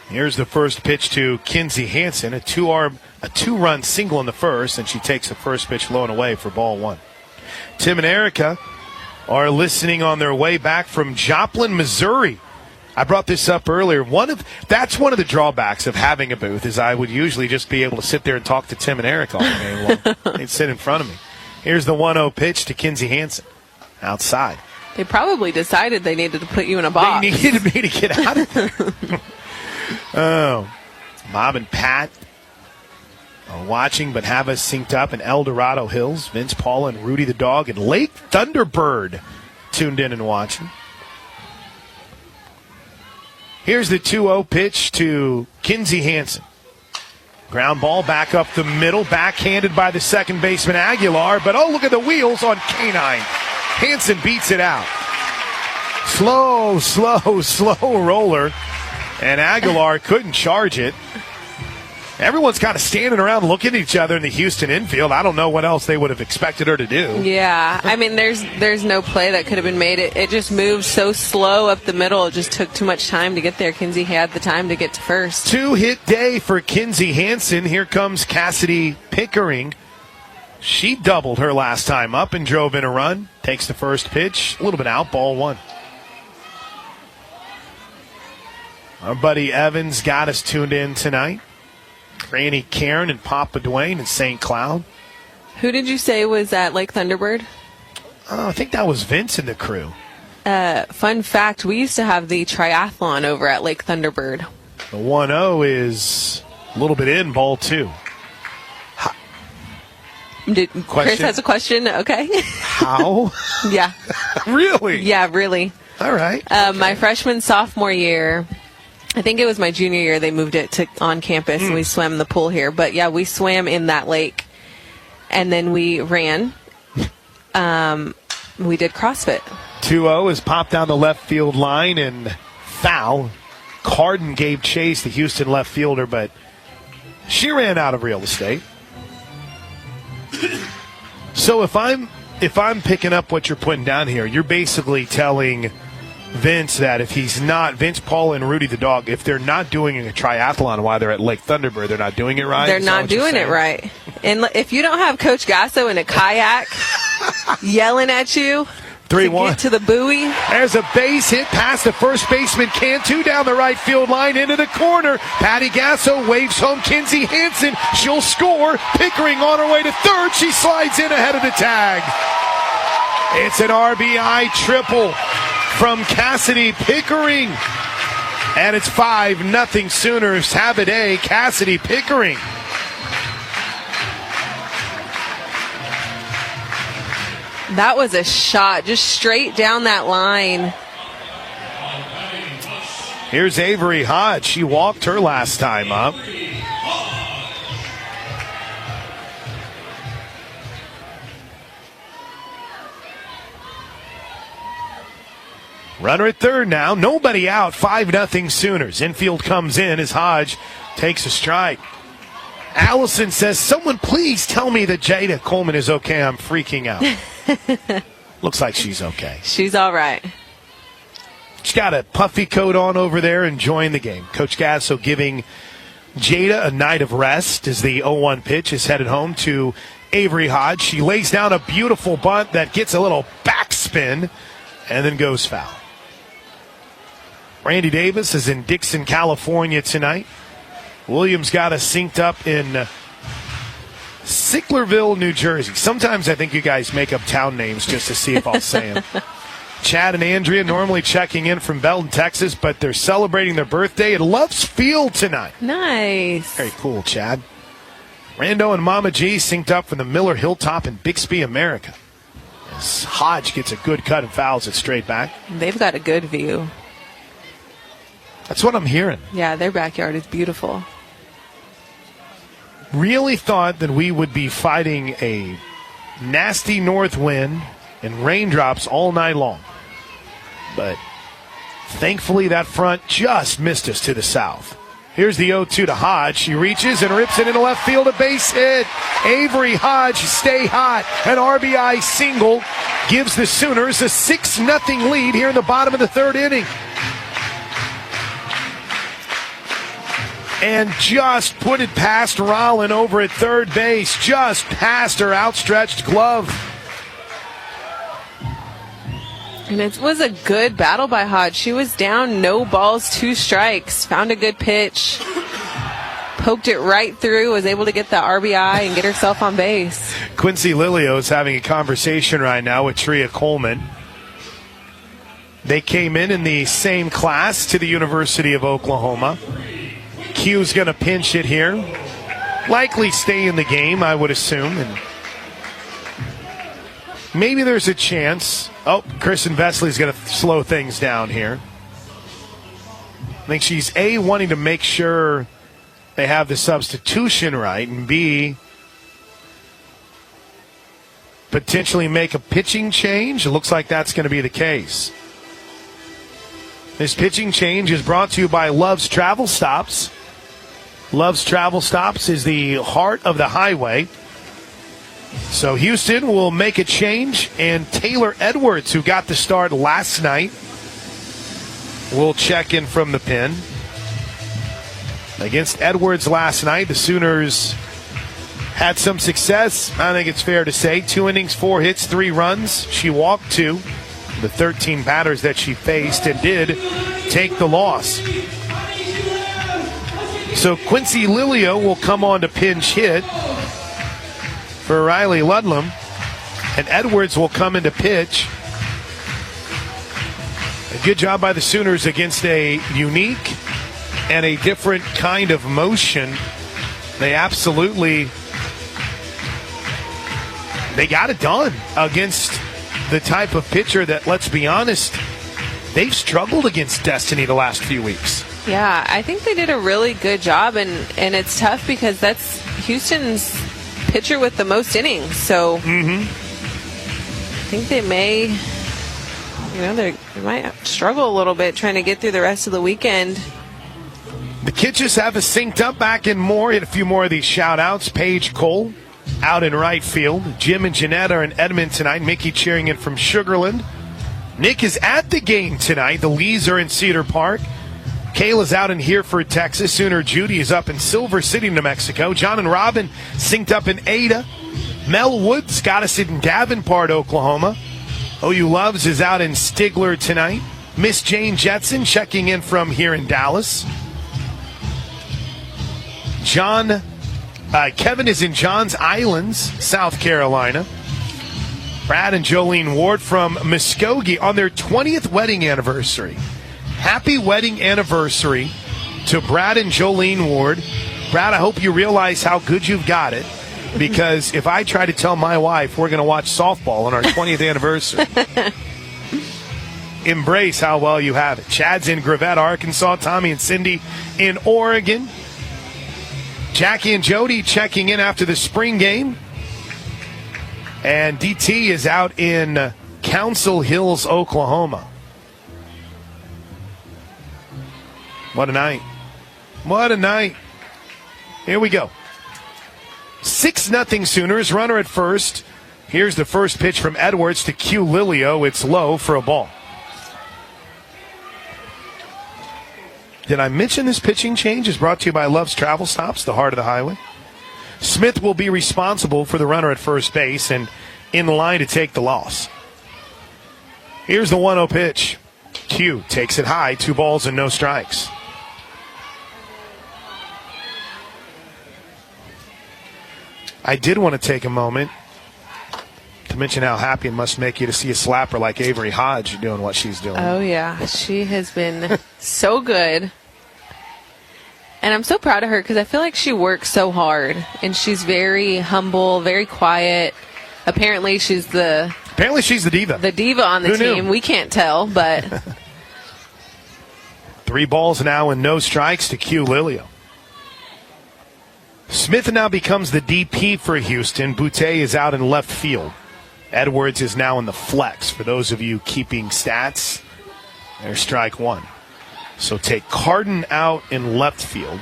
Here's the first pitch to Kinsey Hansen. A 2-run single in the 1st, and she takes the first pitch low and away for ball 1. Tim and Erica are listening on their way back from Joplin, Missouri. I brought this up earlier. That's one of the drawbacks of having a booth, is I would usually just be able to sit there and talk to Tim and Eric all day long. They'd sit in front of me. Here's the 1-0 pitch to Kinsey Hansen. Outside. They probably decided they needed to put you in a box. They needed me to get out of there. Oh, Mom and Pat are watching, but have us synced up in El Dorado Hills. Vince, Paula, and Rudy the dog, and Lake Thunderbird tuned in and watching. Here's the 2-0 pitch to Kinsey Hansen. Ground ball back up the middle, backhanded by the second baseman Aguilar, but oh, look at the wheels on K9. Hansen beats it out. Slow roller. And Aguilar couldn't charge it. Everyone's kind of standing around looking at each other in the Houston infield. I don't know what else they would have expected her to do. Yeah, I mean, there's no play that could have been made. It just moved so slow up the middle. It just took too much time to get there. Kinsey had the time to get to first. 2-hit day for Kinsey Hansen. Here comes Cassidy Pickering. She doubled her last time up and drove in a run. Takes the first pitch. A little bit out, ball one. Our buddy Evans got us tuned in tonight. Granny Karen and Papa Dwayne in St. Cloud. Who did you say was at Lake Thunderbird? I think that was Vince and the crew. Fun fact, we used to have the triathlon over at Lake Thunderbird. The 1-0 is a little bit in, ball two. Chris has a question? Okay. How? Yeah. Really? Yeah, really. All right. My freshman, sophomore year, I think it was my junior year, they moved it to on campus and we swam the pool here. But yeah, we swam in that lake and then we ran. We did CrossFit. 2-0 is popped down the left field line and foul. Carden gave chase, the Houston left fielder, but she ran out of real estate. So if I'm picking up what you're putting down here, you're basically telling Vince that if he's not, Vince, Paul, and Rudy the dog, if they're not doing a triathlon while they're at Lake Thunderbird, they're not doing it right? They're not doing it right. And if you don't have Coach Gasso in a kayak yelling at you 3-1 to the buoy. There's a base hit past the first baseman Cantu down the right field line into the corner. Patty Gasso waves home Kinsey Hansen. She'll score. Pickering on her way to third. She slides in ahead of the tag. It's an RBI triple from Cassidy Pickering. And it's 5-0 Sooners. Have a day, Cassidy Pickering. That was a shot, just straight down that line. Here's Avery Hodge. She walked her last time up. Runner at third now. Nobody out. 5-0 Sooners. Infield comes in as Hodge takes a strike. Allison says, someone please tell me that Jada Coleman is okay. I'm freaking out. Looks like she's okay. She's all right. She's got a puffy coat on over there, enjoying the game. Coach Gasso giving Jada a night of rest as the 0-1 pitch is headed home to Avery Hodge. She lays down a beautiful bunt that gets a little backspin and then goes foul. Randy Davis is in Dixon, California tonight. Williams got us synced up in Sicklerville, New Jersey. Sometimes I think you guys make up town names just to see if I'll say them. Chad and Andrea normally checking in from Belton, Texas, but they're celebrating their birthday at Love's Field tonight. Nice. Very cool, Chad. Rando and Mama G synced up from the Miller Hilltop in Bixby, America. As Hodge gets a good cut and fouls it straight back. They've got a good view. That's what I'm hearing. Yeah, their backyard is beautiful. Really thought that we would be fighting a nasty north wind and raindrops all night long. But thankfully that front just missed us to the south. Here's the 0-2 to Hodge. She reaches and rips it into left field, a base hit. Avery Hodge, stay hot. An RBI single gives the Sooners a 6-0 lead here in the bottom of the third inning. And just put it past Rollin over at third base. Just past her outstretched glove. And it was a good battle by Hodge. She was down, no balls, 2 strikes. Found a good pitch. Poked it right through. Was able to get the RBI and get herself on base. Quincy Lilio is having a conversation right now with Tria Coleman. They came in the same class to the University of Oklahoma. Q's going to pinch it here. Likely stay in the game, I would assume. And maybe there's a chance. Oh, Kristen Vesley's going to slow things down here. I think she's A, wanting to make sure they have the substitution right, and B, potentially make a pitching change. It looks like that's going to be the case. This pitching change is brought to you by Love's Travel Stops. Love's Travel Stops is the heart of the highway. So Houston will make a change, and Taylor Edwards, who got the start last night, will check in from the pen. Against Edwards last night, the Sooners had some success, I think it's fair to say. 2 innings, 4 hits, 3 runs. She walked 2, the 13 batters that she faced, and did take the loss. So Quincy Lilio will come on to pinch hit for Riley Ludlam, and Edwards will come in to pitch. A good job by the Sooners against a unique and a different kind of motion. They got it done against the type of pitcher that, let's be honest, they've struggled against Destiny the last few weeks. Yeah, I think they did a really good job, and it's tough because that's Houston's pitcher with the most innings. So I think they might struggle a little bit trying to get through the rest of the weekend. The Kitches have us synced up back in more. Hit a few more of these shout-outs. Paige Cole out in right field. Jim and Jeanette are in Edmond tonight. Mickey cheering in from Sugarland. Nick is at the game tonight. The Lees are in Cedar Park. Kayla's out in Hereford, Texas. Sooner Judy is up in Silver City, New Mexico. John and Robin synced up in Ada. Mel Woods got us in Davenport, Oklahoma. OU Loves is out in Stigler tonight. Miss Jane Jetson checking in from here in Dallas. Kevin is in Johns Islands, South Carolina. Brad and Jolene Ward from Muskogee on their 20th wedding anniversary. Happy wedding anniversary to Brad and Jolene Ward. Brad, I hope you realize how good you've got it, because if I try to tell my wife we're going to watch softball on our 20th anniversary, embrace how well you have it. Chad's in Gravette, Arkansas. Tommy and Cindy in Oregon. Jackie and Jody checking in after the spring game. And DT is out in Council Hills, Oklahoma. What a night. What a night. Here we go. 6-0 Sooners. Runner at first. Here's the first pitch from Edwards to Q Lilio. It's low for a ball. Did I mention this pitching change is brought to you by Love's Travel Stops, the heart of the highway? Smith will be responsible for the runner at first base and in line to take the loss. Here's the 1-0 pitch. Q takes it high, 2 balls and no strikes. I did want to take a moment to mention how happy it must make you to see a slapper like Avery Hodge doing what she's doing. Oh, yeah. She has been so good. And I'm so proud of her because I feel like she works so hard. And she's very humble, very quiet. Apparently she's the diva. The diva on the Who team. knew? We can't tell, but 3 balls now and no strikes to Q Lilio. Smith now becomes the DP for Houston. Boutte is out in left field. Edwards is now in the flex. For those of you keeping stats, there's strike 1. So take Carden out in left field.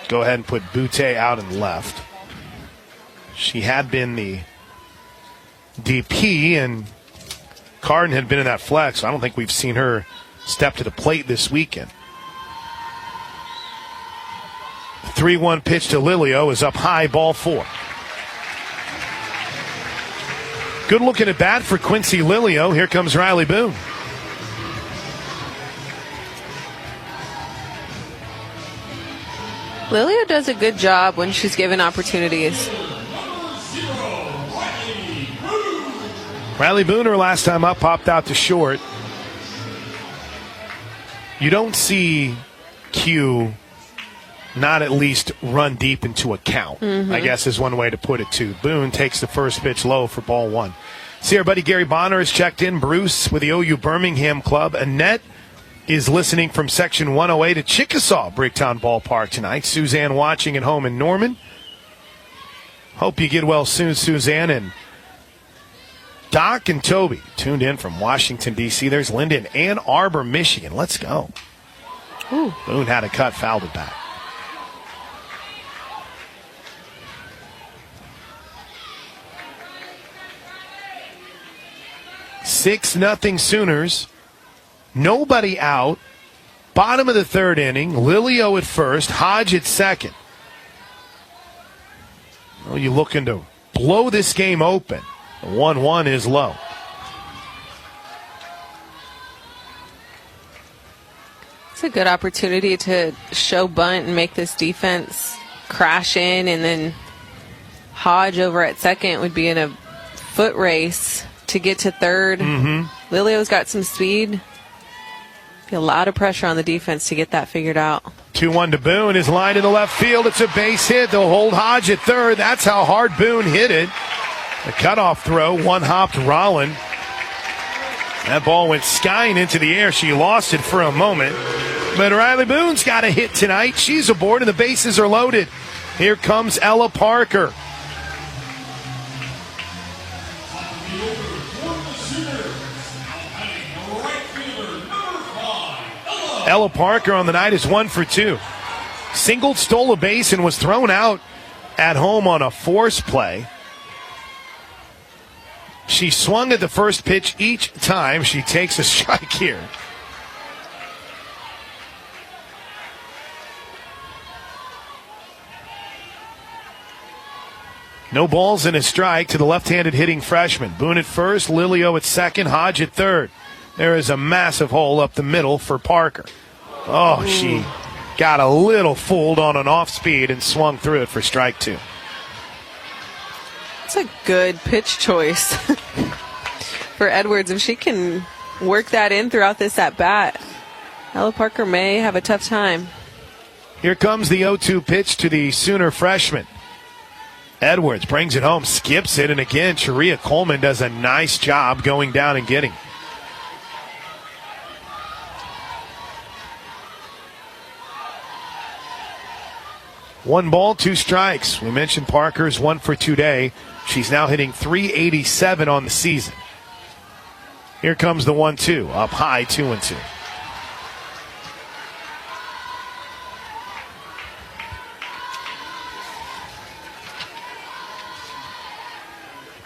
Go ahead and put Boutte out in left. She had been the DP, and Carden had been in that flex, so I don't think we've seen her step to the plate this weekend. 3-1 pitch to Lilio is up high, ball 4. Good looking at bat for Quincy Lilio. Here comes Riley Boone. Lilio does a good job when she's given opportunities. Riley Boone, her last time up, popped out to short. You don't see Q not at least run deep into a count, I guess is one way to put it, too. Boone takes the first pitch low for ball 1. See our buddy Gary Bonner has checked in. Bruce with the OU Birmingham Club. Annette is listening from Section 108 at Chickasaw Bricktown Ballpark tonight. Suzanne watching at home in Norman. Hope you get well soon, Suzanne, and Doc and Toby tuned in from Washington, D.C. There's Linda in Ann Arbor, Michigan. Let's go. Ooh. Boone had a cut, fouled it back. Six nothing Sooners. Nobody out. Bottom of the third inning. Lilio at first. Hodge at second. Well, you're looking to blow this game open. The 1-1 is low. It's a good opportunity to show bunt and make this defense crash in, and then Hodge over at second would be in a foot race to get to third. Mm-hmm. Lilio's got some speed. Be a lot of pressure on the defense to get that figured out. 2-1 to Boone is lined in the left field. It's a base hit. They'll hold Hodge at third. That's how hard Boone hit it. The cutoff throw, one-hopped Rolland. That ball went skying into the air. She lost it for a moment. But Riley Boone's got a hit tonight. She's aboard and the bases are loaded. Here comes Ella Parker. Ella Parker on the night is 1 for 2. Singled, stole a base, and was thrown out at home on a force play. She swung at the first pitch each time. She takes a strike here. No balls and a strike to the left-handed hitting freshman. Boone at first, Lilio at second, Hodge at third. There is a massive hole up the middle for Parker. Oh, she got a little fooled on an off-speed and swung through it for strike 2. It's a good pitch choice for Edwards. If she can work that in throughout this at-bat, Ella Parker may have a tough time. Here comes the 0-2 pitch to the Sooner freshman. Edwards brings it home, skips it, and again, Sharia Coleman does a nice job going down and getting. One ball, 2 strikes. We mentioned Parker's 1 for 2 day. She's now hitting .387 on the season. Here comes the 1-2, up high, 2-2.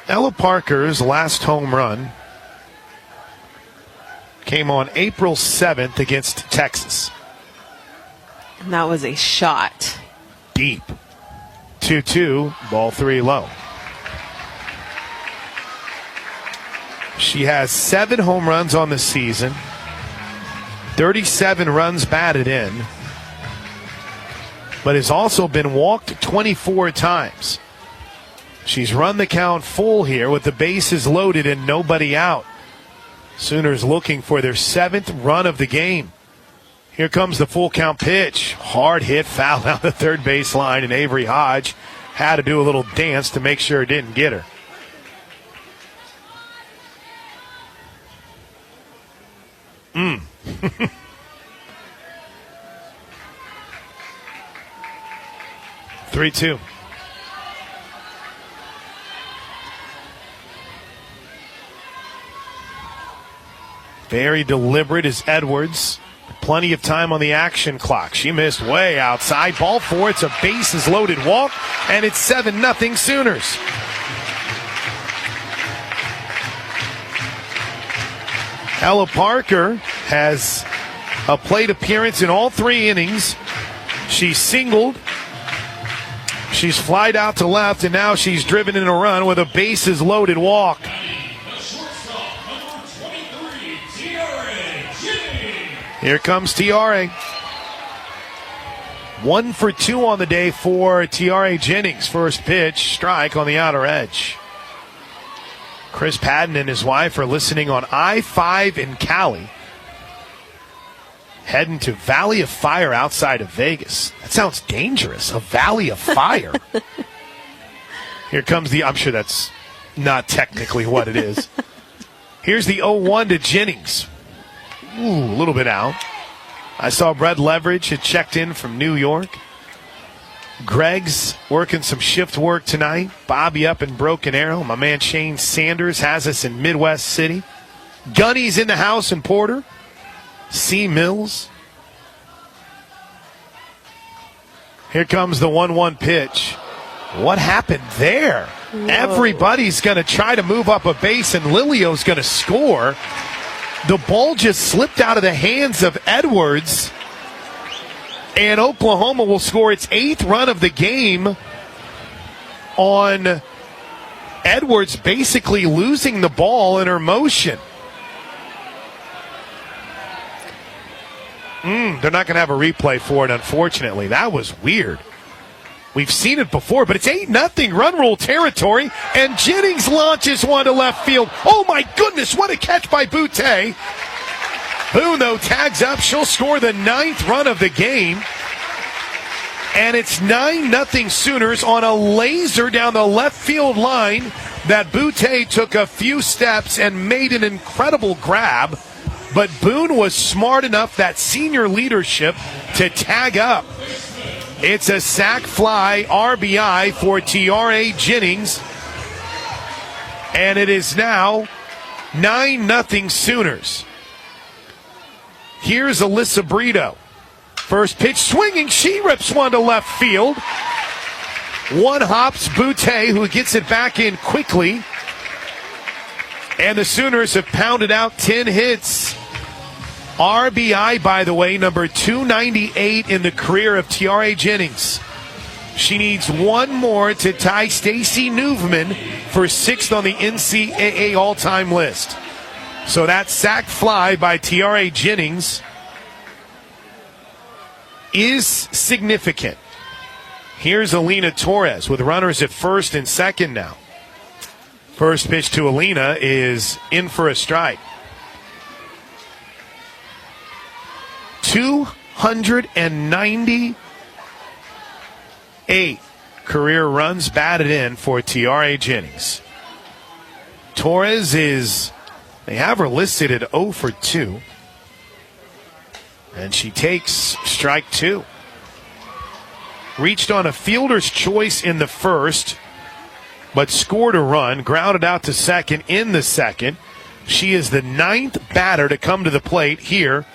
Ella Parker's last home run came on April 7th against Texas. And that was a shot. Deep. 2-2, ball 3 low. She has 7 home runs on the season, 37 runs batted in, but has also been walked 24 times. She's run the count full here with the bases loaded and nobody out. Sooners looking for their 7th run of the game. Here comes the full count pitch. Hard hit, foul down the third base line, and Avery Hodge had to do a little dance to make sure it didn't get her. Mm. 3-2. Very deliberate is Edwards. Plenty of time on the action clock. She missed way outside. Ball 4. It's a bases loaded walk, and it's 7-0 Sooners. Ella Parker has a plate appearance in all 3 innings. She's singled. She's flied out to left, and now she's driven in a run with a bases loaded walk. Here comes Tiare. 1 for 2 on the day for Tiare Jennings. First pitch, strike on the outer edge. Chris Padden and his wife are listening on I-5 in Cali. Heading to Valley of Fire outside of Vegas. That sounds dangerous, a Valley of Fire. Here comes the, I'm sure that's not technically what it is. Here's the 0-1 to Jennings. Ooh, a little bit out. I saw Brett Leverage had checked in from New York. Greg's working some shift work tonight. Bobby up in Broken Arrow. My man Shane Sanders has us in Midwest City. Gunny's in the house in Porter. C. Mills. Here comes the 1-1 pitch. What happened there? Whoa. Everybody's going to try to move up a base, and Lilio's going to score. The ball just slipped out of the hands of Edwards, and Oklahoma will score its 8th run of the game on Edwards basically losing the ball in her motion. They're not going to have a replay for it, unfortunately. That was weird. We've seen it before, but it's 8-0 run rule territory, and Jennings launches one to left field. Oh, my goodness, what a catch by Boutte. Boone, though, tags up. She'll score the 9th run of the game, and it's 9-0 Sooners on a laser down the left field line that Boutte took a few steps and made an incredible grab. But Boone was smart enough, that senior leadership, to tag up. It's a sac fly RBI for Tiare Jennings. And it is now 9-0 Sooners. Here's Alyssa Brito. First pitch swinging. She rips one to left field. One hops Boutte, who gets it back in quickly. And the Sooners have pounded out 10 hits. RBI, by the way, number 298 in the career of Tiare Jennings. She needs one more to tie Stacy Newman for 6th on the NCAA all-time list. So that sac fly by Tiare Jennings is significant. Here's Alina Torres with runners at first and second now. First pitch to Alina is in for a strike. 298 career runs batted in for Tiare Jennings. Torres they have her listed at 0 for 2. And she takes strike 2. Reached on a fielder's choice in the first, but scored a run, grounded out to second in the second. She is the 9th batter to come to the plate here,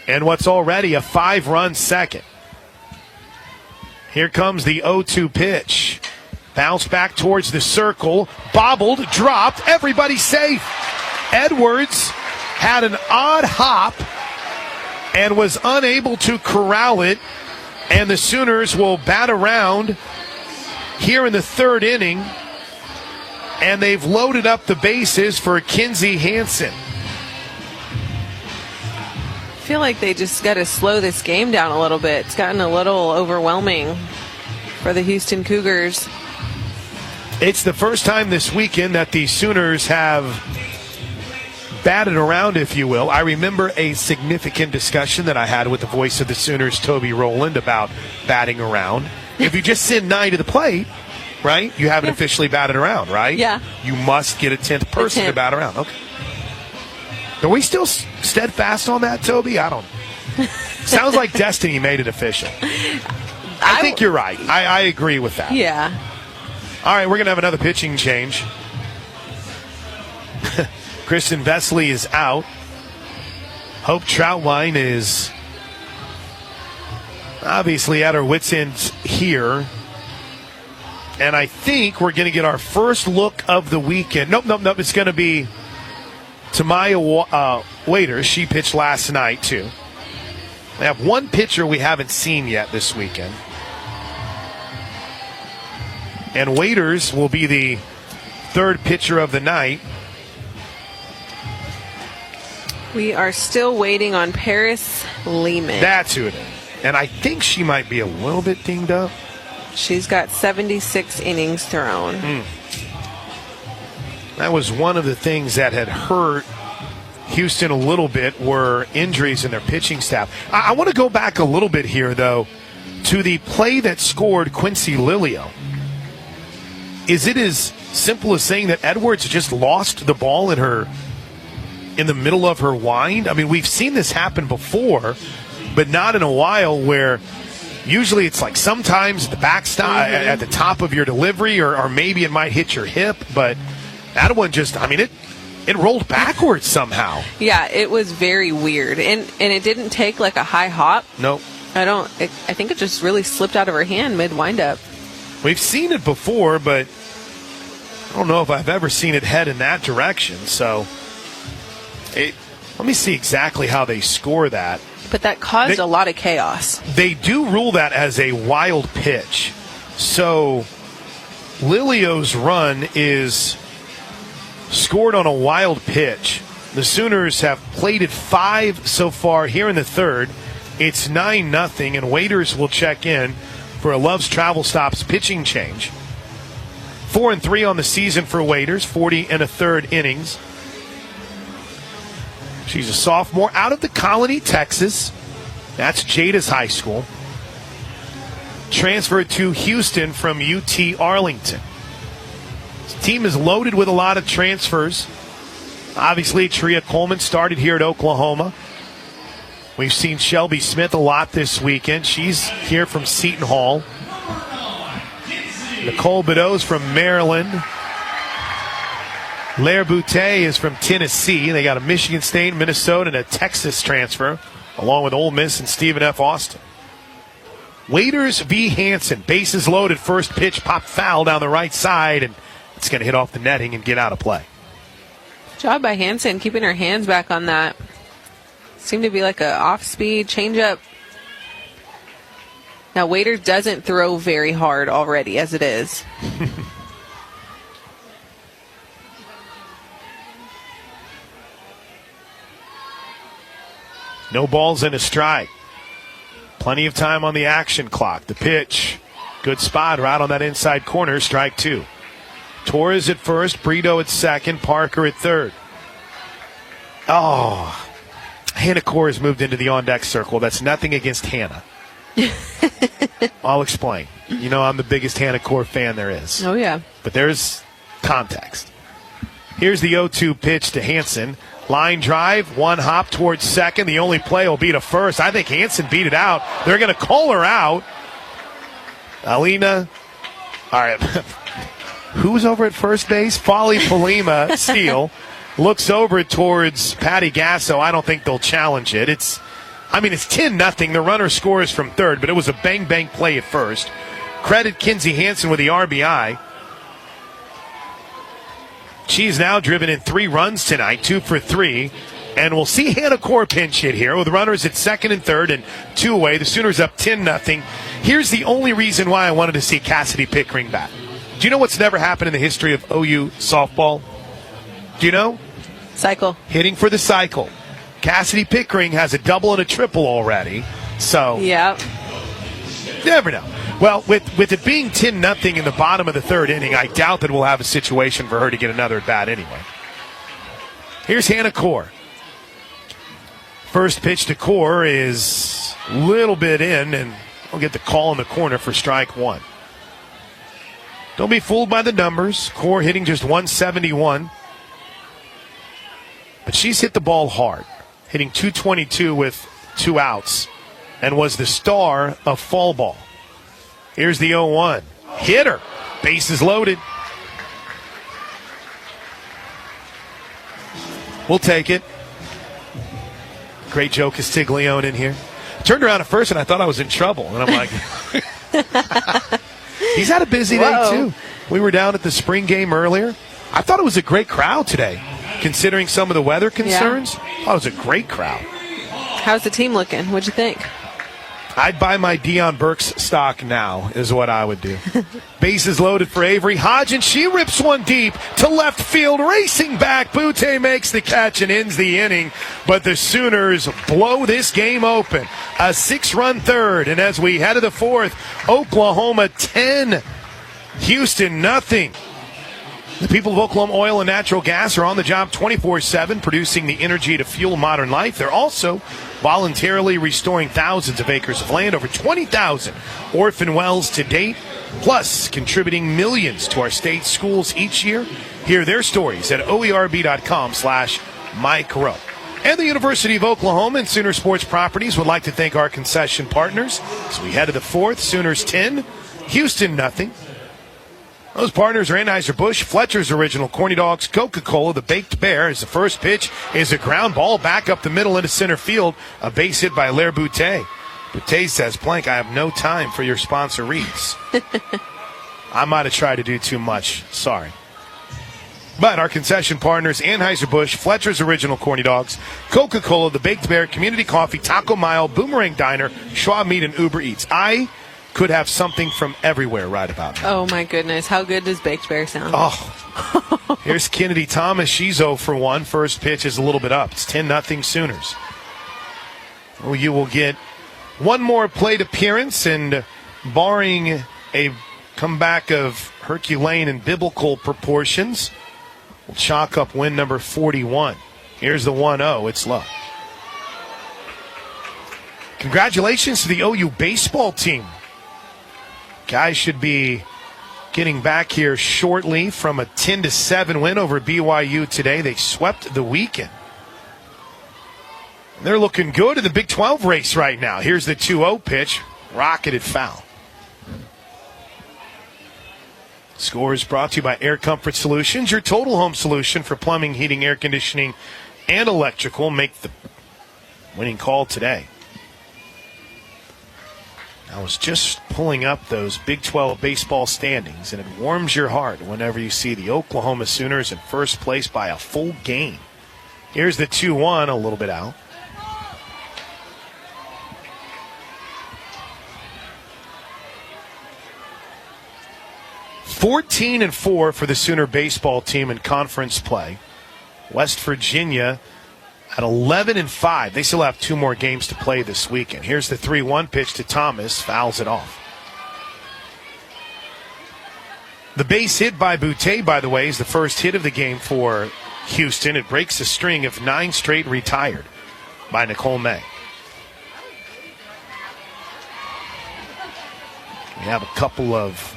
and what's already a 5-run second. Here comes the 0-2 pitch. Bounce back towards the circle. Bobbled, dropped, everybody safe. Edwards had an odd hop and was unable to corral it, and the Sooners will bat around here in the 3rd inning, and they've loaded up the bases for Kinsey Hansen. I feel like they just got to slow this game down a little bit. It's gotten a little overwhelming for the Houston Cougars. It's the first time this weekend that the Sooners have batted around, if you will. I remember a significant discussion that I had with the voice of the Sooners, Toby Rowland, about batting around. If you just send 9 to the plate, right, you haven't officially batted around, right? Yeah. You must get a 10th person to bat around. Okay. Are we still steadfast on that, Toby? I don't. Sounds like Destiny made it official. I think you're right. I agree with that. Yeah. All right, we're going to have another pitching change. Kristen Vesley is out. Hope Troutwine is obviously at her wits' end here. And I think we're going to get our first look of the weekend. Nope. It's going to be Tamaya Waiters. She pitched last night, too. We have one pitcher we haven't seen yet this weekend. And Waiters will be the 3rd pitcher of the night. We are still waiting on Paris Lehman. That's who it is. And I think she might be a little bit dinged up. She's got 76 innings thrown. That was one of the things that had hurt Houston a little bit, were injuries in their pitching staff. I want to go back a little bit here, though, to the play that scored Quincy Lilio. Is it as simple as saying that Edwards just lost the ball in the middle of her wind? I mean, we've seen this happen before, but not in a while, where Usually it's like sometimes the backstop at the top of your delivery, or maybe it might hit your hip, but that one just, it rolled backwards somehow. Yeah, it was very weird. And it didn't take like a high hop. Nope. I think it just really slipped out of her hand mid windup. We've seen it before, but I don't know if I've ever seen it head in that direction. So let me see exactly how they score that. But that caused a lot of chaos. They do rule that as a wild pitch. So Lilio's run is scored on a wild pitch. The Sooners have plated 5 so far here in the third. It's 9-0, and Waiters will check in for a Love's Travel Stops pitching change. 4-3 on the season for Waiters, 40 1/3 innings. She's a sophomore out of the Colony, Texas. That's Jada's high school. Transferred to Houston from UT Arlington. This team is loaded with a lot of transfers. Obviously, Tria Coleman started here at Oklahoma. We've seen Shelby Smith a lot this weekend. She's here from Seton Hall. Nicole Bedeau's from Maryland. Lair Boutte is from Tennessee. They got a Michigan State, Minnesota, and a Texas transfer, along with Ole Miss and Stephen F. Austin. Waiters v. Hansen. Bases loaded. First pitch popped foul down the right side, and it's going to hit off the netting and get out of play. Job by Hansen, keeping her hands back on that. Seemed to be like a off-speed changeup. Now, Waiters doesn't throw very hard already, as it is. No balls and a strike. Plenty of time on the action clock. The pitch. Good spot right on that inside corner. Strike 2. Torres at first. Brito at second. Parker at third. Oh. Hannah Core has moved into the on-deck circle. That's nothing against Hannah. I'll explain. You know I'm the biggest Hannah Core fan there is. Oh, yeah. But there's context. Here's the 0-2 pitch to Hansen. Line drive, one hop towards second. The only play will be to first. I think Hansen beat it out. They're going to call her out. Alina. All right. Who's over at first base? Folly Palima, steal. Looks over towards Patty Gasso. I don't think they'll challenge it. It's 10-0. The runner scores from third, but it was a bang-bang play at first. Credit Kinsey Hansen with the RBI. She's now driven in 3 runs tonight, 2 for 3. And we'll see Hannah Core pinch hit here with runners at second and third and 2 away. The Sooners up 10-0. Here's the only reason why I wanted to see Cassidy Pickering back. Do you know what's never happened in the history of OU softball? Do you know? Cycle. Hitting for the cycle. Cassidy Pickering has a double and a triple already. So, yeah. Never know. Well, with it being 10-0 in the bottom of the third inning, I doubt that we'll have a situation for her to get another at bat anyway. Here's Hannah Core. First pitch to Core is a little bit in, and we'll get the call in the corner for strike 1. Don't be fooled by the numbers. Core hitting just 171. But she's hit the ball hard, hitting 222 with 2 outs, and was the star of fall ball. Here's the 0-1. Hit her. Bases loaded. We'll take it. Great Joe Castiglione in here. Turned around at first and I thought I was in trouble. And I'm like, he's had a busy day too. We were down at the spring game earlier. I thought it was a great crowd today, considering some of the weather concerns. Yeah. I thought it was a great crowd. How's the team looking? What'd you think? I'd buy my Deion Burks stock now, is what I would do. Bases loaded for Avery Hodge, and she rips one deep to left field. Racing back, Boutte makes the catch and ends the inning. But the Sooners blow this game open. A 6-run third, and as we head to the fourth, Oklahoma 10, Houston nothing. The people of Oklahoma Oil and Natural Gas are on the job 24/7, producing the energy to fuel modern life. They're also voluntarily restoring thousands of acres of land, over 20,000 orphan wells to date, plus contributing millions to our state schools each year. Hear their stories at oerb.com/Mike Rowe. And the University of Oklahoma and Sooner Sports Properties would like to thank our concession partners. So we head to the fourth. Sooners 10, Houston nothing. Those partners are Anheuser-Busch, Fletcher's Original Corny Dogs, Coca-Cola, the Baked Bear. As the first pitch is a ground ball back up the middle into center field. A base hit by Lair Boutte. Boutte says, Plank, I have no time for your sponsor reads. I might have tried to do too much. Sorry. But our concession partners, Anheuser-Busch, Fletcher's Original Corny Dogs, Coca-Cola, the Baked Bear, Community Coffee, Taco Mile, Boomerang Diner, Schwab Meat, and Uber Eats. I could have something from everywhere right about now. Oh, my goodness. How good does Baked Bear sound? Oh. Here's Kennedy Thomas. She's 0 for 1. First pitch is a little bit up. It's 10-0 Sooners. Well, you will get one more plate appearance, and barring a comeback of Herculean and biblical proportions, we'll chalk up win number 41. Here's the 1-0. It's low. Congratulations to the OU baseball team. Guys should be getting back here shortly from a 10-7 win over BYU today. They swept the weekend. They're looking good in the Big 12 race right now. Here's the 2-0 pitch. Rocketed foul. Score is brought to you by Air Comfort Solutions, your total home solution for plumbing, heating, air conditioning, and electrical. Make the winning call today. I was just pulling up those Big 12 baseball standings, and it warms your heart whenever you see the Oklahoma Sooners in first place by a full game. Here's the 2-1, a little bit out. (14-4) for the Sooner baseball team in conference play. West Virginia at 11-5. They still have 2 more games to play this weekend. Here's the 3-1 pitch to Thomas. Fouls it off. The base hit by Boutte, by the way, is the first hit of the game for Houston. It breaks a string of 9 straight retired by Nicole May. We have a couple of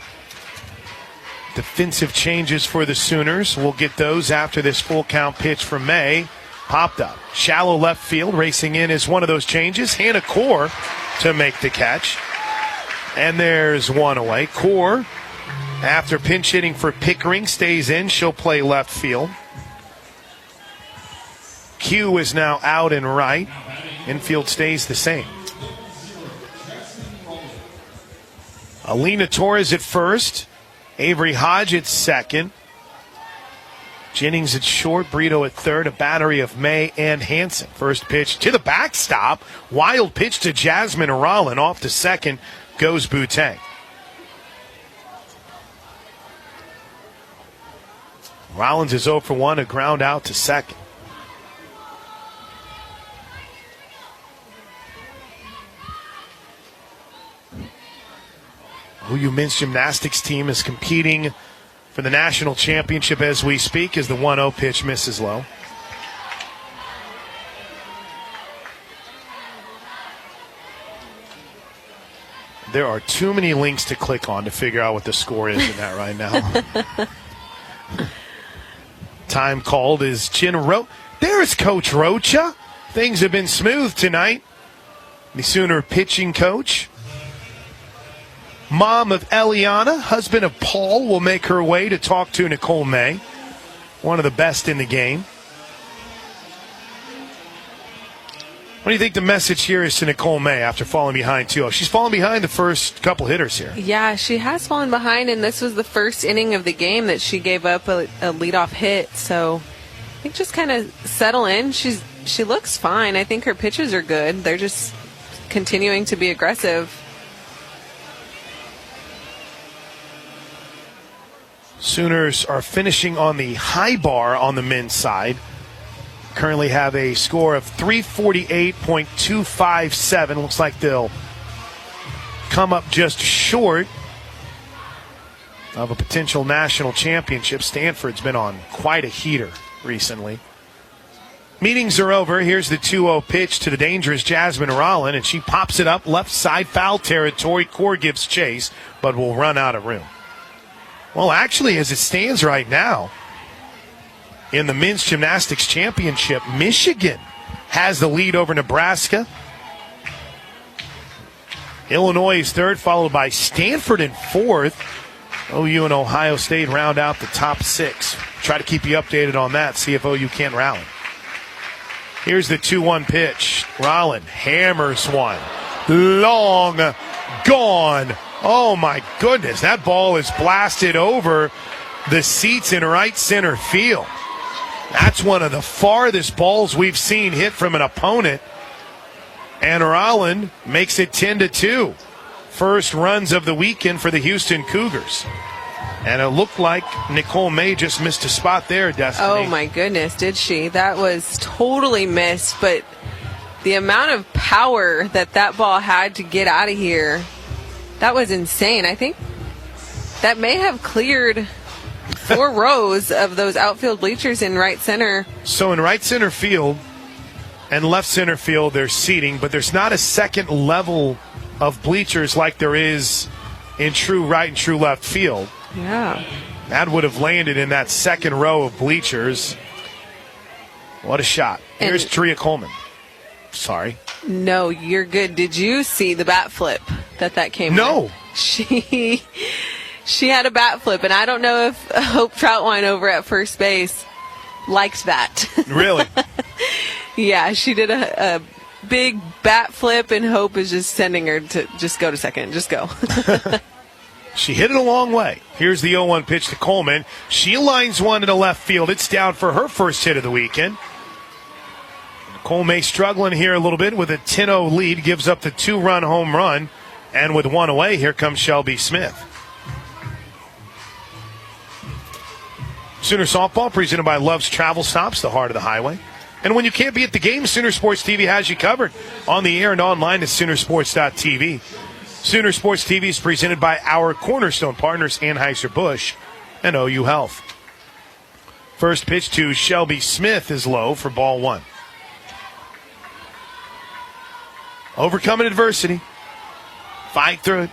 defensive changes for the Sooners. We'll get those after this full count pitch from May. Popped up. Shallow left field. Racing in is one of those changes. Hannah Core to make the catch. And there's one away. Core, after pinch hitting for Pickering, stays in. She'll play left field. Q is now out and right. Infield stays the same. Alina Torres at first. Avery Hodge at second. Jennings at short, Brito at third, a battery of May and Hanson. First pitch to the backstop. Wild pitch to Jasmine Rollin. Off to second goes Boutte. Rollins is 0 for 1, a ground out to second. OU men's gymnastics team is competing for the national championship as we speak, as the 1-0 pitch misses low. There are too many links to click on to figure out what the score is in that right now. Time called is Jen Rocha. There's Coach Rocha. Things have been smooth tonight. The Sooner pitching coach. Mom of Eliana, husband of Paul, will make her way to talk to Nicole May, one of the best in the game. What do you think the message here is to Nicole May after falling behind 2-0? She's fallen behind the first couple hitters here. Yeah, she has fallen behind, and this was the first inning of the game that she gave up a leadoff hit. So I think just kind of settle in. She looks fine. I think her pitches are good. They're just continuing to be aggressive. Sooners are finishing on the high bar on the men's side. Currently have a score of 348.257. Looks like they'll come up just short of a potential national championship. Stanford's been on quite a heater recently. Meetings are over. Here's the 2-0 pitch to the dangerous Jasmine Rollin, and she pops it up left side foul territory. Core gives chase, but will run out of room. Well, actually, as it stands right now, in the men's gymnastics championship, Michigan has the lead over Nebraska. Illinois is third, followed by Stanford in fourth. OU and Ohio State round out the top 6. Try to keep you updated on that, see if OU can rally. Here's the 2-1 pitch. Rolland hammers one. Long gone. Oh, my goodness. That ball is blasted over the seats in right center field. That's one of the farthest balls we've seen hit from an opponent. And Rolland makes it 10-2. First runs of the weekend for the Houston Cougars. And it looked like Nicole May just missed a spot there, Destiny. Oh, my goodness, did she? That was totally missed, but the amount of power that ball had to get out of here, that was insane. I think that may have cleared 4 rows of those outfield bleachers in right center. So in right center field and left center field, there's seating, but there's not a second level of bleachers like there is in true right and true left field. Yeah. That would have landed in that second row of bleachers. What a shot. Here's Tria Coleman. Sorry. No, you're good. Did you see the bat flip that came No. with? She had a bat flip, and I don't know if Hope Troutwine over at first base liked that. Really? Yeah, she did a big bat flip, and Hope is just sending her to just go to second. Just go. She hit it a long way. Here's the 0-1 pitch to Coleman. She lines one to the left field. It's down for her first hit of the weekend. Nicole May struggling here a little bit with a 10-0 lead. Gives up the 2-run home run. And with one away, here comes Shelby Smith. Sooner softball presented by Love's Travel Stops, the heart of the highway. And when you can't be at the game, Sooner Sports TV has you covered. On the air and online at Soonersports.tv. Sooner Sports TV is presented by our cornerstone partners, Anheuser-Busch and OU Health. First pitch to Shelby Smith is low for ball 1. Overcoming adversity. Fight through it.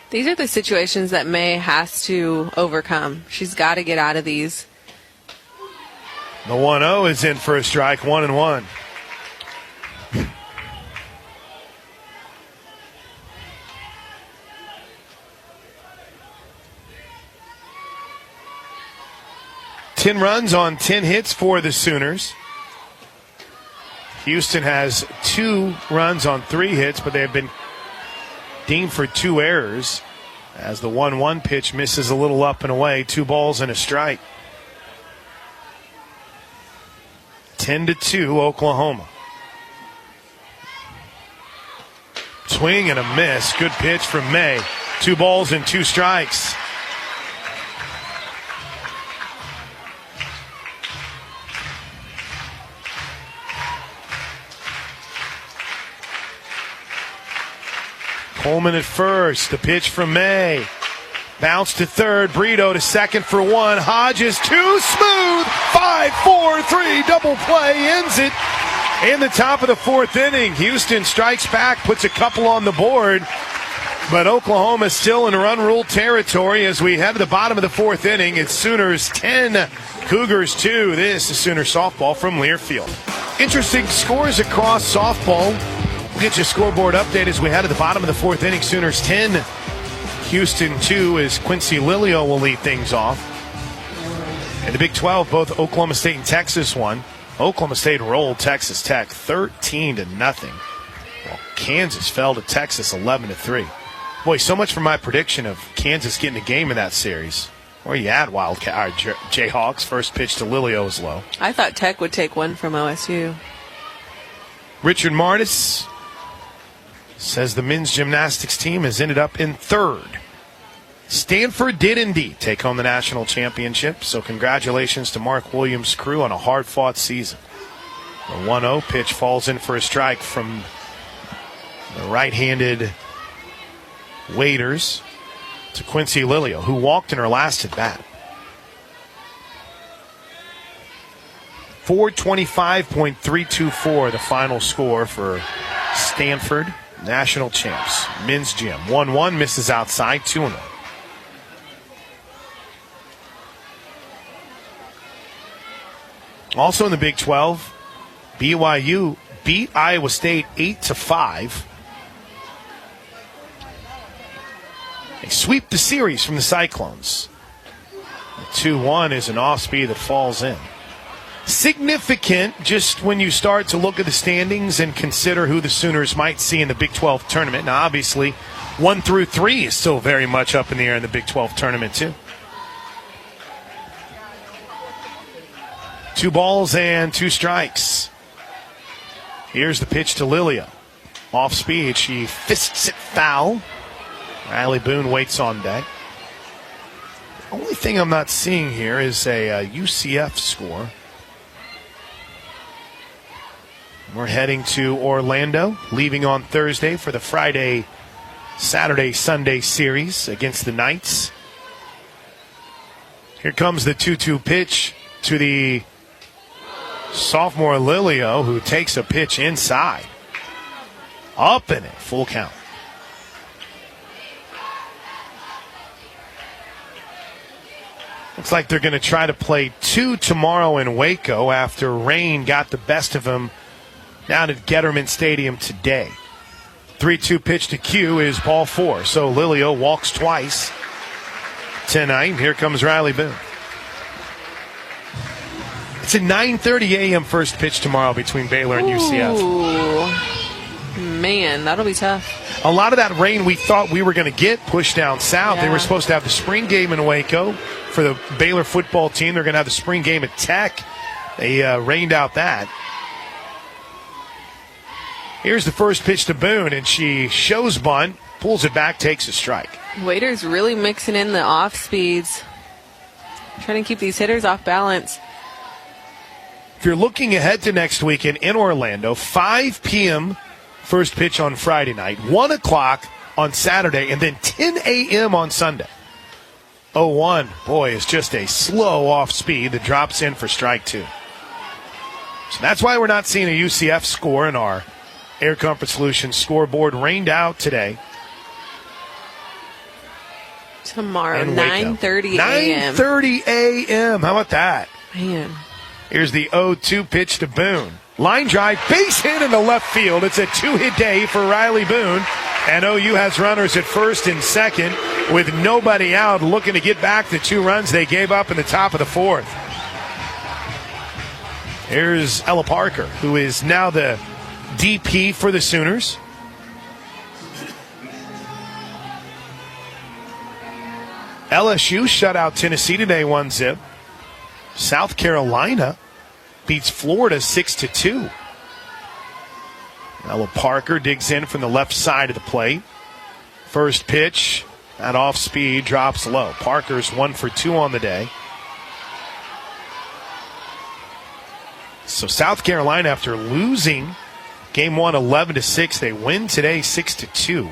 These are the situations that May has to overcome. She's got to get out of these. The 1-0 is in for a strike, 1-1. Ten runs on 10 hits for the Sooners. Houston has 2 runs on 3 hits, but they have been deemed for 2 errors as the 1-1 pitch misses a little up and away. 2 balls and a strike. 10-2, Oklahoma. Swing and a miss. Good pitch from May. 2 balls and 2 strikes. Coleman at first. The pitch from May. Bounce to third. Brito to second for 1. Hodges too smooth. 5-4-3 double play ends it in the top of the 4th inning. Houston strikes back, puts a couple on the board. But Oklahoma still in run rule territory as we head to the bottom of the 4th inning. It's Sooners 10, Cougars 2. This is Sooner softball from Learfield. Interesting scores across softball. We'll get you a scoreboard update as we head to the bottom of the 4th inning. Sooners 10, Houston 2 as Quincy Lilio will lead things off. In the Big 12, both Oklahoma State and Texas won. Oklahoma State rolled Texas Tech 13-0. While Kansas fell to Texas 11-3. Boy, so much for my prediction of Kansas getting a game in that series. Where you at, Wildcat? Jayhawks. First pitch to Lilio is low. I thought Tech would take one from OSU. Richard Martis says the men's gymnastics team has ended up in 3rd. Stanford did indeed take home the national championship, so congratulations to Mark Williams' crew on a hard-fought season. The 1-0 pitch falls in for a strike from the right-handed Waiters to Quincy Lilio, who walked in her last at bat. 425.324 the final score for Stanford, national champs. Men's gym. 1-1 misses outside, 2-0. Also in the Big 12, BYU beat Iowa State 8-5. They sweep the series from the Cyclones. The 2-1 is an off-speed that falls in. Significant just when you start to look at the standings and consider who the Sooners might see in the Big 12 tournament. Now, obviously, 1 through 3 is still very much up in the air in the Big 12 tournament, too. 2 balls and 2 strikes. Here's the pitch to Lilia. Off speed, she fists it foul. Riley Boone waits on deck. The only thing I'm not seeing here is a UCF score. We're heading to Orlando, leaving on Thursday for the Friday, Saturday, Sunday series against the Knights. Here comes the 2-2 pitch to the sophomore Lilio, who takes a pitch inside. Up in it, full count. Looks like they're going to try to play 2 tomorrow in Waco after rain got the best of them down at Getterman Stadium today. 3-2 pitch to Q is ball 4. So Lilio walks twice tonight. Here comes Riley Boone. It's a 9:30 a.m. first pitch tomorrow between Baylor and UCF. Ooh, man, that'll be tough. A lot of that rain we thought we were going to get pushed down south. Yeah. They were supposed to have the spring game in Waco for the Baylor football team. They're going to have the spring game at Tech. They rained out that. Here's the first pitch to Boone, and she shows bunt, pulls it back, takes a strike. Waiter's really mixing in the off speeds, trying to keep these hitters off balance. If you're looking ahead to next weekend in Orlando, 5 p.m. first pitch on Friday night, 1 o'clock on Saturday, and then 10 a.m. on Sunday. 0-1, boy, is just a slow off speed that drops in for strike 2. So that's why we're not seeing a UCF score in our Air Comfort Solutions scoreboard. Rained out today. Tomorrow, 9:30 a.m. 9:30 a.m. How about that? Man. Here's the 0-2 pitch to Boone. Line drive, base hit into left field. It's a 2-hit day for Riley Boone. And OU has runners at first and second with nobody out, looking to get back the 2 runs they gave up in the top of the 4th. Here's Ella Parker, who is now the DP for the Sooners. LSU shut out Tennessee today 1-0. South Carolina beats Florida 6-2. Ella Parker digs in from the left side of the plate. First pitch, that off speed drops low. Parker's 1 for 2 on the day. So South Carolina, after losing Game 1 11-6, they win today 6-2.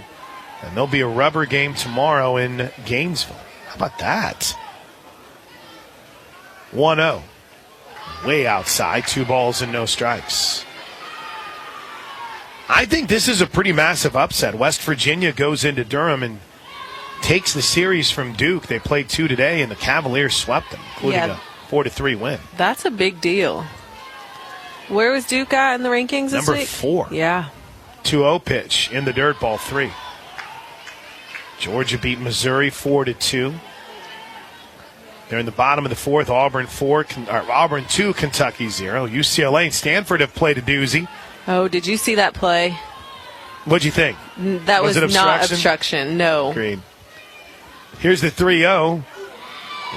And there'll be a rubber game tomorrow in Gainesville. How about that? 1-0. Way outside, 2 balls and no strikes. I think this is a pretty massive upset. West Virginia goes into Durham and takes the series from Duke. They played 2 today, and the Cavaliers swept them, including a 4-3 win. That's a big deal. Where was Duke at in the rankings this Number week? 4. Yeah. 2-0 pitch in the dirt, ball 3. Georgia beat Missouri 4-2. They're in the bottom of the 4th. Auburn 2, Kentucky 0. UCLA and Stanford have played a doozy. Oh, did you see that play? What'd you think? That was it not obstruction. No. Agreed. Here's the 3-0.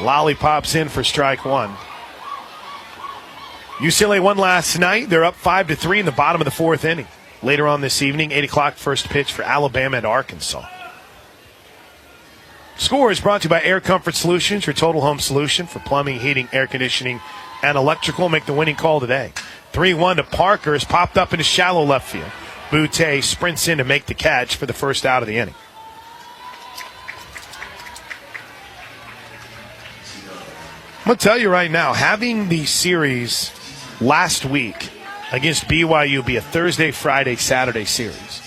Lollipops in for strike 1. UCLA won last night. They're up 5-3 in the bottom of the 4th inning. Later on this evening, 8 o'clock first pitch for Alabama and Arkansas. Score is brought to you by Air Comfort Solutions, your total home solution for plumbing, heating, air conditioning, and electrical. Make the winning call today. 3-1 to Parker is popped up into shallow left field. Boutte sprints in to make the catch for the first out of the inning. I'm going to tell you right now, having the series last week against BYU be a Thursday, Friday, Saturday series,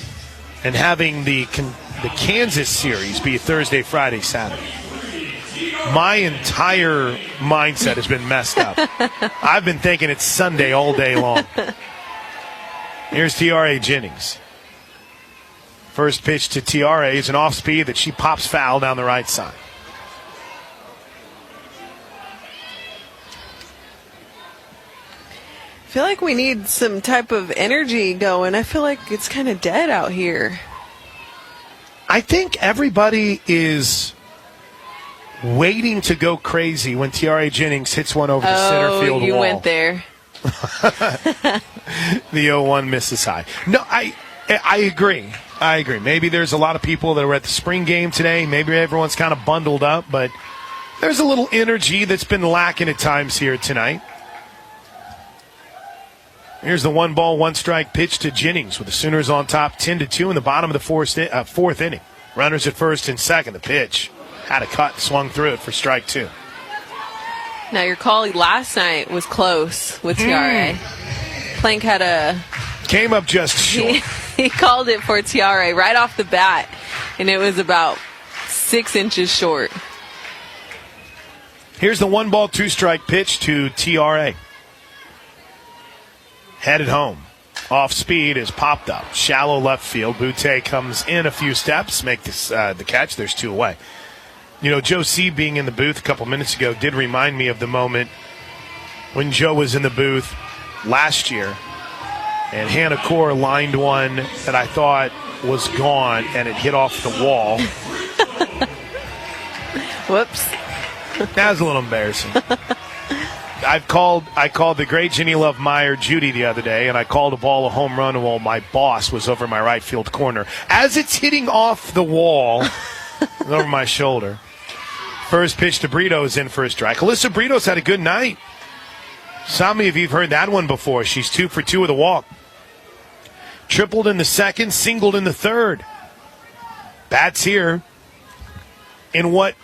and having the Kansas series be a Thursday, Friday, Saturday, My entire mindset has been messed up. I've been thinking it's Sunday all day long. Here's Tiare Jennings. First pitch to Tiare is an off speed that she pops foul down the right side. I feel like we need some type of energy going. I feel like it's kind of dead out here. I think everybody is waiting to go crazy when Tiare Jennings hits one over the center field wall. Oh, you went there. The 0-1 misses high. No, I agree. I agree. Maybe there's a lot of people that were at the spring game today. Maybe everyone's kind of bundled up, but there's a little energy that's been lacking at times here tonight. Here's the 1-ball, 1-strike pitch to Jennings with the Sooners on top 10-2 in the bottom of the fourth inning. Runners at first and second. The pitch had a cut, swung through it for strike 2. Now, your call last night was close with Tiare. Plank had came up just short. He called it for Tiare right off the bat, and it was about 6 inches short. Here's the 1-ball, 2-strike pitch to Tiare. Headed home. Off speed is popped up. Shallow left field. Boutte comes in a few steps, make this, the catch. There's 2 away. You know, Joe C. being in the booth a couple minutes ago did remind me of the moment when Joe was in the booth last year and Hannah Core lined one that I thought was gone and it hit off the wall. Whoops. That was a little embarrassing. I called the great Jenny Love Meyer Judy the other day, and I called a ball a home run while my boss was over my right field corner. As it's hitting off the wall over my shoulder, first pitch to Brito is in for a strike. Alyssa Brito's had a good night. Some of you have heard that one before. She's 2 for 2 with a walk. Tripled in the second, singled in the third. Bats here in what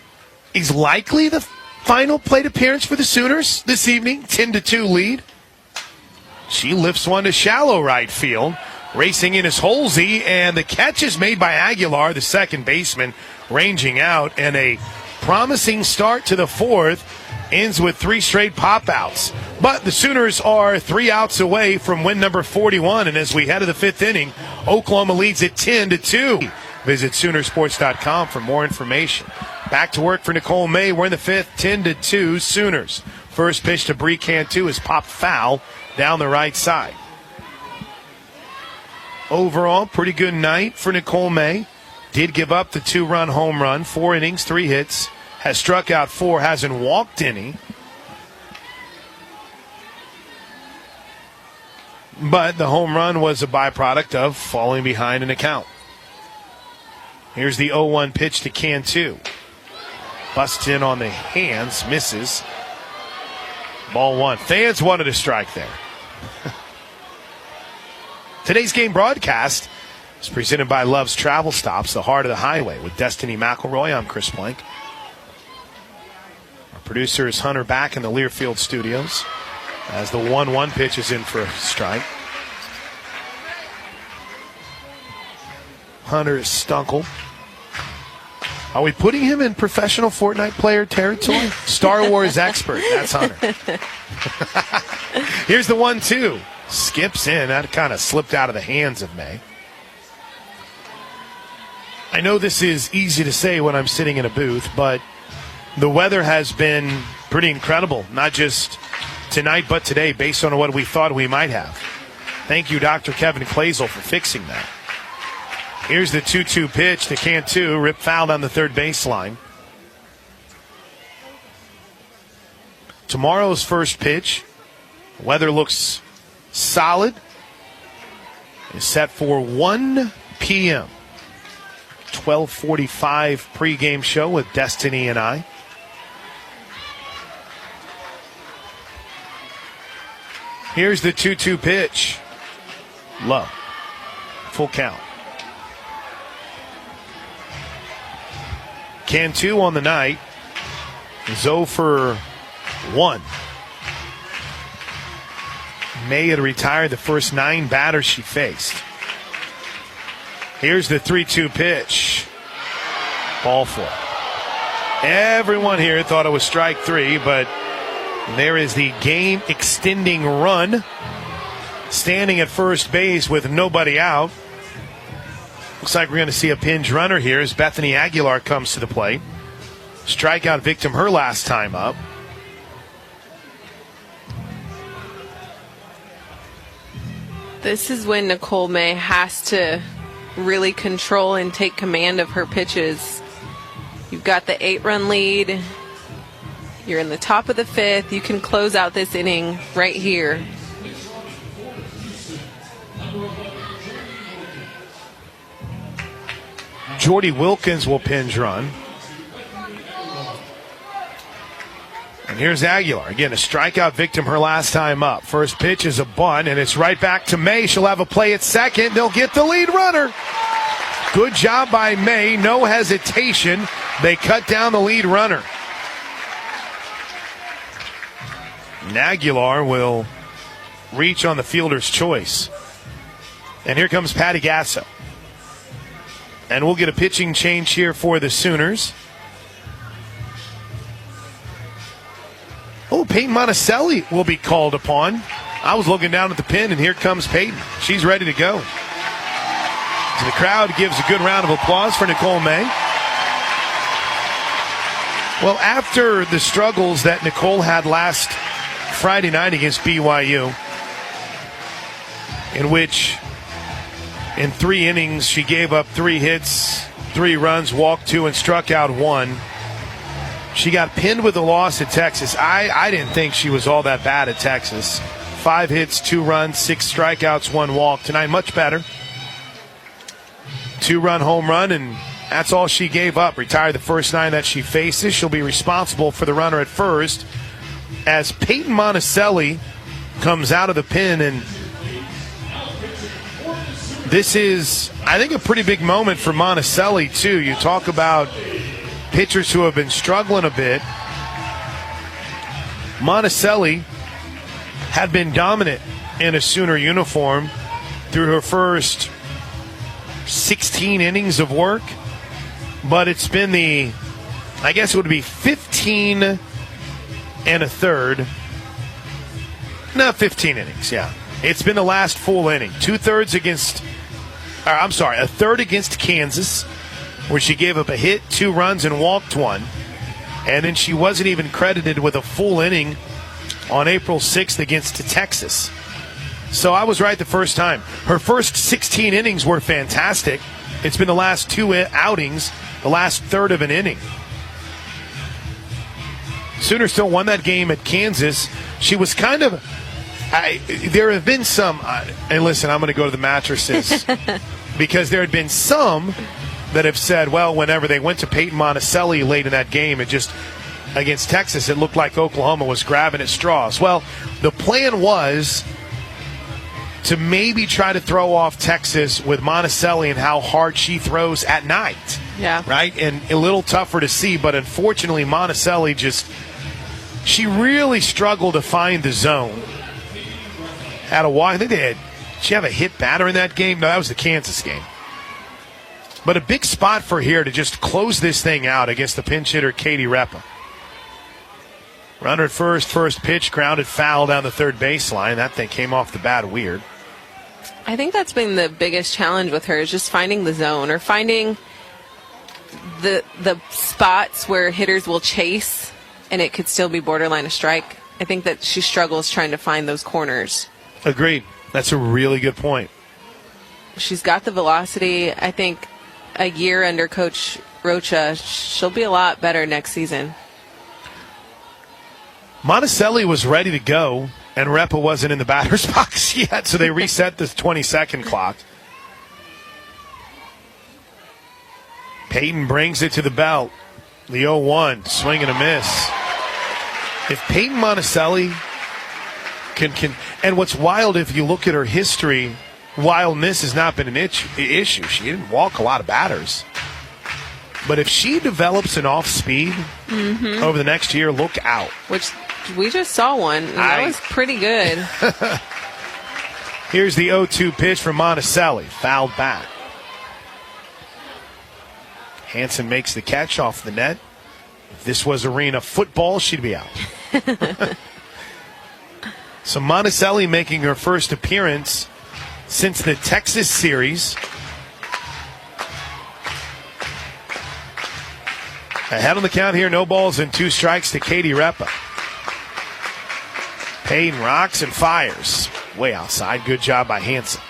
is likely the final plate appearance for the Sooners this evening, 10-2 lead. She lifts one to shallow right field. Racing in is Holsey, and the catch is made by Aguilar, the second baseman, ranging out. And a promising start to the fourth ends with 3 straight pop-outs. But the Sooners are 3 outs away from win number 41, and as we head to the 5th inning, Oklahoma leads at 10-2. Visit Soonersports.com for more information. Back to work for Nicole May. We're in the 5th, 10-2 Sooners. First pitch to Bree Cantu is popped foul down the right side. Overall, pretty good night for Nicole May. Did give up the 2-run home run, 4 innings, 3 hits. Has struck out 4, hasn't walked any. But the home run was a byproduct of falling behind an account. Here's the 0-1 pitch to Cantu. Busts in on the hands, misses. Ball 1. Fans wanted a strike there. Today's game broadcast is presented by Love's Travel Stops, the heart of the highway. With Destiny McElroy, I'm Chris Blank. Our producer is Hunter back in the Learfield studios as the 1-1 pitch is in for a strike. Hunter Stunkel. Are we putting him in professional Fortnite player territory? Star Wars expert. That's Hunter. Here's the 1-2. Skips in. That kind of slipped out of the hands of May. I know this is easy to say when I'm sitting in a booth, but the weather has been pretty incredible. Not just tonight, but today, based on what we thought we might have. Thank you, Dr. Kevin Clazel, for fixing that. Here's the 2-2 pitch to Cantu. Rip foul down the third baseline. Tomorrow's first pitch. Weather looks solid. Is set for 1 p.m. 12:45 pregame show with Destiny and I. Here's the 2-2 pitch. Low. Full count. Cantu on the night is 0 for 1. May had retired the first 9 batters she faced. Here's the 3-2 pitch. Ball 4. Everyone here thought it was strike 3, but there is the game-extending run. Standing at first base with nobody out. Looks like we're going to see a pinch runner here as Bethany Aguilar comes to the plate. Strikeout victim her last time up. This is when Nicole May has to really control and take command of her pitches. You've got the 8-run lead. You're in the top of the 5th. You can close out this inning right here. Jordy Wilkins will pinch run. And here's Aguilar. Again, a strikeout victim her last time up. First pitch is a bunt, and it's right back to May. She'll have a play at second. They'll get the lead runner. Good job by May. No hesitation. They cut down the lead runner. And Aguilar will reach on the fielder's choice. And here comes Patty Gasso. And we'll get a pitching change here for the Sooners. Oh, Peyton Monticelli will be called upon. I was looking down at the pin, and here comes Peyton. She's ready to go. So the crowd gives a good round of applause for Nicole May. Well, after the struggles that Nicole had last Friday night against BYU, in which in 3 innings she gave up 3 hits, 3 runs, walked 2, and struck out 1. She got pinned with a loss at Texas. I didn't think she was all that bad at Texas. 5 hits, 2 runs, 6 strikeouts, 1 walk. Tonight, much better. 2-run home run, and that's all she gave up. Retired the first 9 that she faces. She'll be responsible for the runner at first as Peyton Monticelli comes out of the pen. And this is, I think, a pretty big moment for Monticelli, too. You talk about pitchers who have been struggling a bit. Monticelli had been dominant in a Sooner uniform through her first 16 innings of work, but it's been I guess it would be 15 and a third. No, 15 innings, yeah. It's been the last full inning. A third against Kansas, where she gave up a hit, 2 runs, and walked 1. And then she wasn't even credited with a full inning on April 6th against Texas. So I was right the first time. Her first 16 innings were fantastic. It's been the last 2 outings, the last third of an inning. Sooners still won that game at Kansas. She was kind of... there have been some... and listen, I'm going to go to the mattresses. Because there had been some that have said, well, whenever they went to Peyton Monticelli late in that game, it just... against Texas, it looked like Oklahoma was grabbing at straws. Well, the plan was to maybe try to throw off Texas with Monticelli and how hard she throws at night. Yeah. Right? And a little tougher to see, but unfortunately Monticelli she really struggled to find the zone. Had a walk. I think she have a hit batter in that game? No, that was the Kansas game. But a big spot for here to just close this thing out against the pinch hitter, Katie Repa. Runner at first pitch, grounded foul down the third baseline. That thing came off the bat weird. I think that's been the biggest challenge with her, is just finding the zone or finding the spots where hitters will chase and it could still be borderline a strike. I think that she struggles trying to find those corners. Agreed. That's a really good point. She's got the velocity. I think a year under Coach Rocha, she'll be a lot better next season. Monticelli was ready to go, and Repa wasn't in the batter's box yet, so they reset the 20-second clock. Peyton brings it to the belt. The 0-1, swing and a miss. If Peyton Monticelli can and what's wild, if you look at her history, wildness has not been an issue. She didn't walk a lot of batters. But if she develops an off-speed over the next year, look out. Which we just saw one, and that was pretty good. Here's the 0-2 pitch from Monticelli. Fouled back. Hansen makes the catch off the net. If this was arena football, she'd be out. So Monticelli making her first appearance since the Texas series. Ahead on the count here, no balls and 2 strikes to Katie Repa. Payne rocks and fires. Way outside. Good job by Hansen.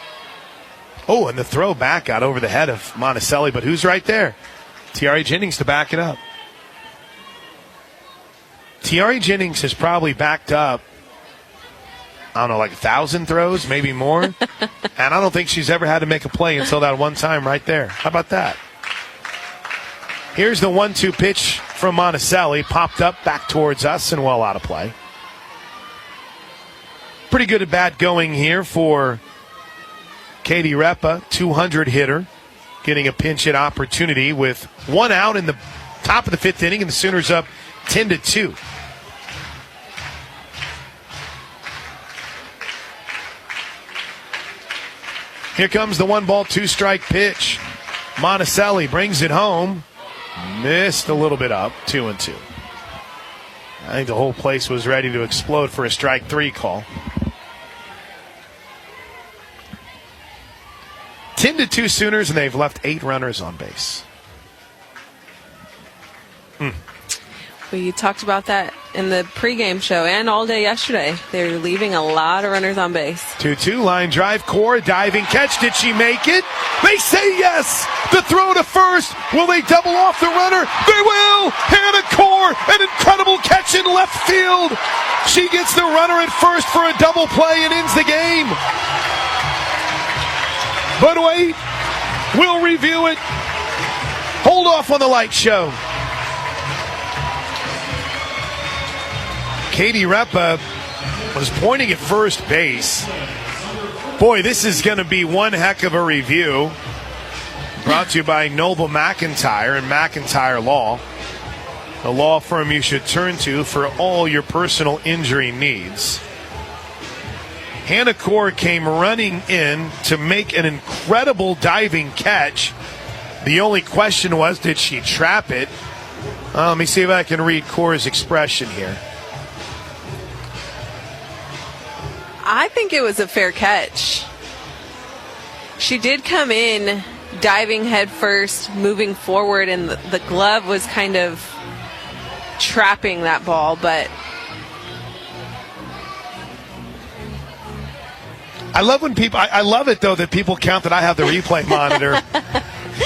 Oh, and the throw back got over the head of Monticelli, but who's right there? Tiare Jennings to back it up. Tiare Jennings has probably backed up, I don't know, like 1,000 throws, maybe more. And I don't think she's ever had to make a play until that one time right there. How about that? Here's the 1-2 pitch from Monticelli. Popped up back towards us and well out of play. Pretty good at bat going here for Katie Repa, 200 hitter, getting a pinch hit opportunity with 1 out in the top of the 5th inning, and the Sooners up 10-2. Here comes the 1-ball, 2-strike pitch. Monticelli brings it home. Missed a little bit up, 2-2. I think the whole place was ready to explode for a strike 3 call. 10-2 Sooners, and they've left 8 runners on base. We talked about that in the pregame show and all day yesterday. They're leaving a lot of runners on base. 2-2, line drive, Core, diving catch. Did she make it? They say yes! The throw to first. Will they double off the runner? They will! Hannah Core, an incredible catch in left field. She gets the runner at first for a double play and ends the game. But wait, we'll review it. Hold off on the light show. Katie Repa was pointing at first base. Boy, this is going to be one heck of a review. Brought to you by Noble McIntyre and McIntyre Law, the law firm you should turn to for all your personal injury needs. Hannah Core came running in to make an incredible diving catch. The only question was, did she trap it? Let me see if I can read Core's expression here. I think it was a fair catch. She did come in diving head first, moving forward, and the glove was kind of trapping that ball, but I love when people, I love it though that people count that I have the replay monitor.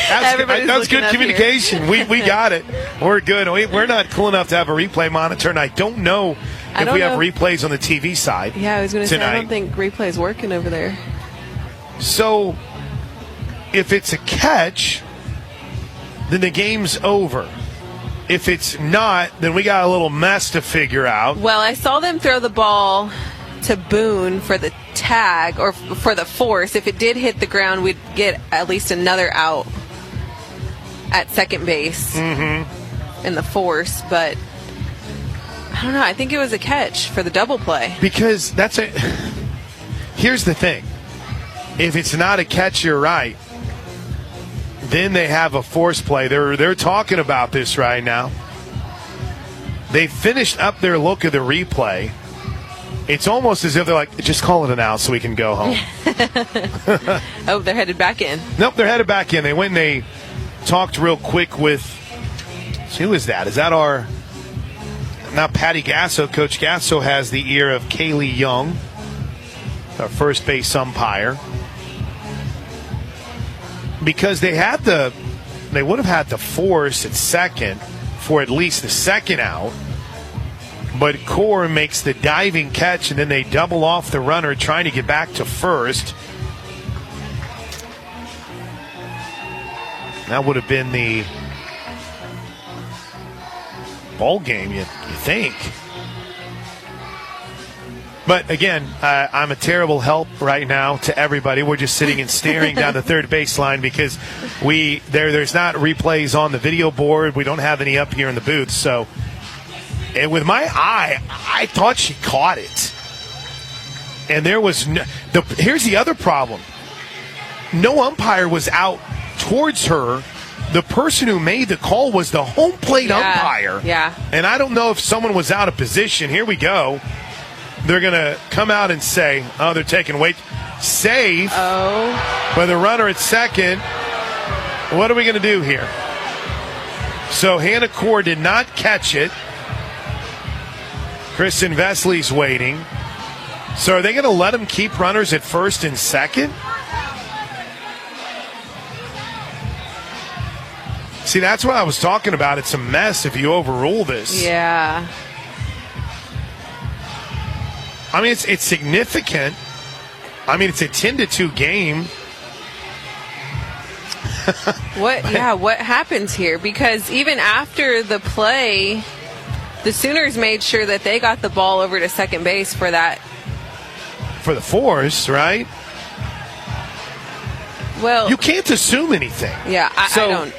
That's good communication. We got it. We're good. We're not cool enough to have a replay monitor, and I don't know if we have replays on the TV side. Yeah, I was going to say, I don't tonight. think replay is working over there. So, if it's a catch, then the game's over. If it's not, then we got a little mess to figure out. Well, I saw them throw the ball to Boone for the tag or for the force. If it did hit the ground, we'd get at least another out at second base in the force. But I don't know. I think it was a catch for the double play. Because here's the thing. If it's not a catch, you're right. Then they have a force play. They're talking about this right now. They finished up their look at the replay. It's almost as if they're like, just call it an out so we can go home. Oh, they're headed back in. Nope, they're headed back in. They went and they talked real quick with, who is that? Is that our, not Patty Gasso. Coach Gasso has the ear of Kaylee Young, our first base umpire. Because they would have had the force at second for at least the second out. But Core makes the diving catch, and then they double off the runner trying to get back to first. That would have been the ball game, you think. But again, I'm a terrible help right now to everybody. We're just sitting and staring down the third baseline because there's not replays on the video board. We don't have any up here in the booth. So, and with my eye, I thought she caught it. And there was here's the other problem. No umpire was out towards her the person who made the call was the home plate umpire. Yeah. And I don't know if someone was out of position. Here we go. They're going to come out and say, oh, they're taking weight. Safe. Oh. But the runner at second. What are we going to do here? So Hannah Core did not catch it. Kristen Vesley's waiting. So are they going to let him keep runners at first and second? See, that's what I was talking about. It's a mess if you overrule this. Yeah. I mean, it's significant. I mean, it's a 10-2 game. What happens here? Because even after the play, the Sooners made sure that they got the ball over to second base for that. For the force, right? Well, you can't assume anything. Yeah, I don't.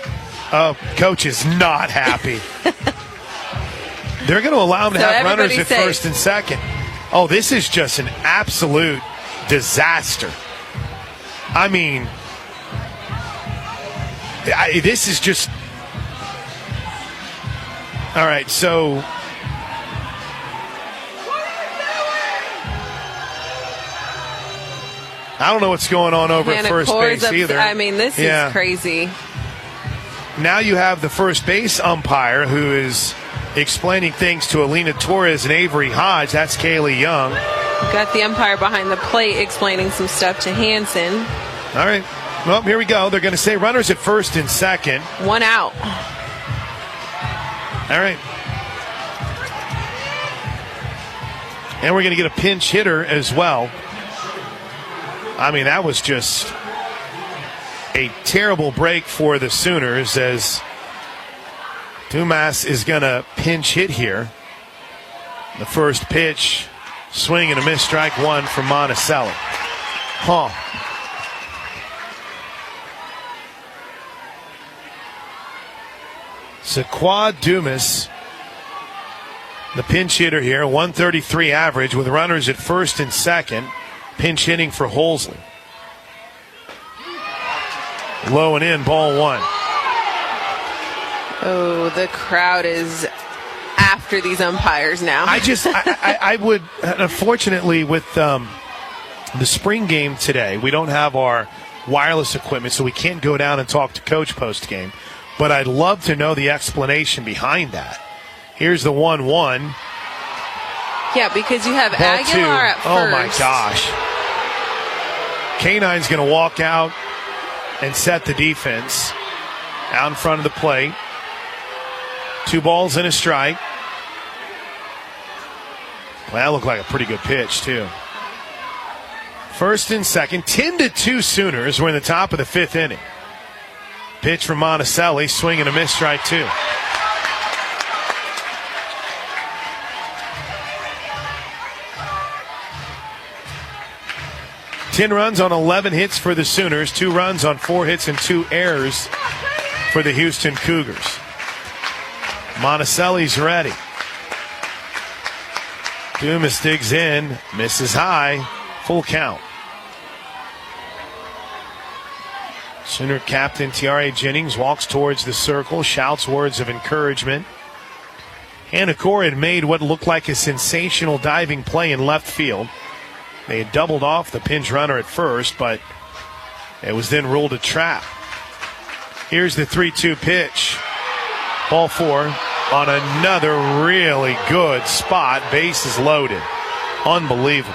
Coach is not happy. They're going to allow him to have runners at first and second. Oh, this is just an absolute disaster. I mean, this is just... All right, so... I don't know what's going on over at first base either. I mean, this is crazy. Now you have the first base umpire who is explaining things to Alina Torres and Avery Hodge. That's Kaylee Young. Got the umpire behind the plate explaining some stuff to Hansen. All right. Well, here we go. They're going to say runners at first and second. 1 out. All right. And we're going to get a pinch hitter as well. I mean, that was just a terrible break for the Sooners as Dumas is going to pinch hit here. The first pitch, swing and a miss, strike one from Monticelli. Saquad Dumas, the pinch hitter here, 133 average with runners at first and second. Pinch hitting for Holsley. Low and in, ball one. Oh, the crowd is after these umpires now. I would, unfortunately, with the spring game today, we don't have our wireless equipment, so we can't go down and talk to Coach post-game. But I'd love to know the explanation behind that. Here's the 1-1. Yeah, because you have Aguilar at first. Oh, my gosh. K-9's going to walk out and set the defense out in front of the plate. 2 balls and a strike. Well, that looked like a pretty good pitch, too. First and second, 10-2 Sooners. We're in the top of the 5th inning. Pitch from Monticelli, swing and a miss, strike 2. Ten runs on 11 hits for the Sooners, 2 runs on 4 hits and 2 errors for the Houston Cougars. Monticelli's ready. Dumas digs in, misses high, full count. Sooner captain Tiare Jennings walks towards the circle, shouts words of encouragement. Hannah Core had made what looked like a sensational diving play in left field. They had doubled off the pinch runner at first, but it was then ruled a trap. Here's the 3-2 pitch. Ball 4 on another really good spot. Base is loaded. Unbelievable.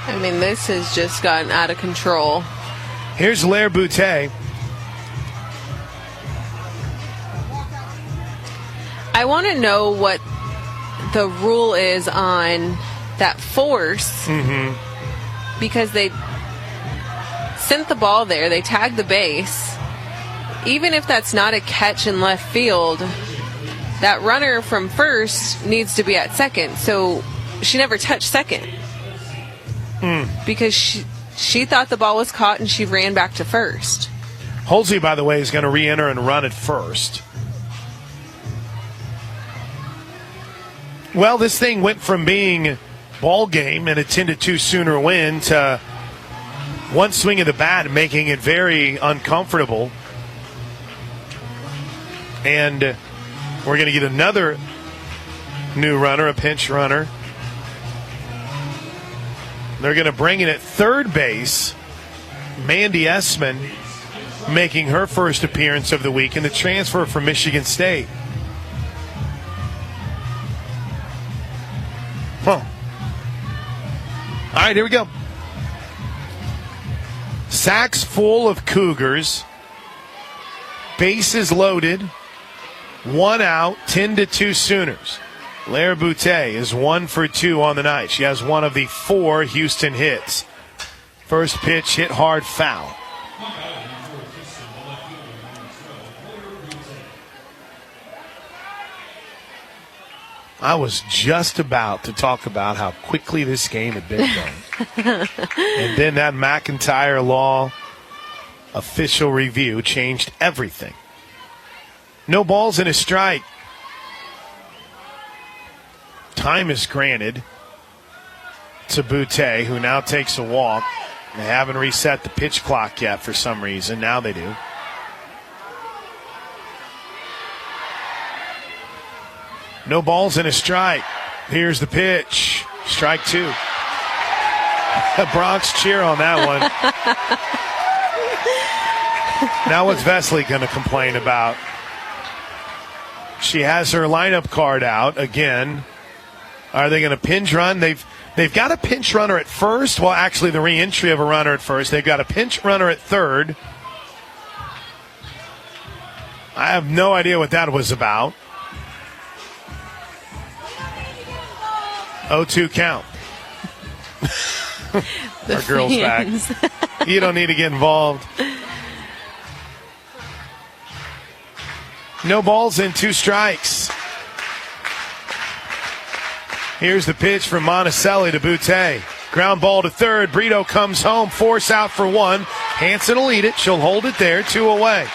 I mean, this has just gotten out of control. Here's Lair Boutte. I want to know what the rule is on that force. Mm-hmm. Because they sent the ball there. They tagged the base. Even if that's not a catch in left field, that runner from first needs to be at second. So she never touched second. Because she thought the ball was caught and she ran back to first. Holsey, by the way, is going to re-enter and run at first. Well, this thing went from being ball game and a 10-2 Sooner win to one swing of the bat, making it very uncomfortable. And we're going to get another new runner, a pinch runner. They're going to bring in at third base Mandy Essman, making her first appearance of the week in the transfer from Michigan State. Huh. All right, here we go. Sacks full of Cougars. Bases loaded. 1 out, 10-2 Sooners. Lair Boutte is 1 for 2 on the night. She has one of the 4 Houston hits. First pitch hit hard, foul. I was just about to talk about how quickly this game had been going. And then that McIntyre Law official review changed everything. No balls and a strike. Time is granted to Boutte, who now takes a walk. They haven't reset the pitch clock yet for some reason. Now they do. No balls and a strike. Here's the pitch. Strike 2. A Bronx cheer on that one. Now what's Vesley going to complain about? She has her lineup card out again. Are they going to pinch run? They've got a pinch runner at first. Well, actually, the re-entry of a runner at first. They've got a pinch runner at third. I have no idea what that was about. 0-2 count. Our girl's back. You don't need to get involved. No balls and 2 strikes. Here's the pitch from Monticelli to Boutte. Ground ball to third. Brito comes home. Force out for 1. Hansen will eat it. She'll hold it there. 2 away.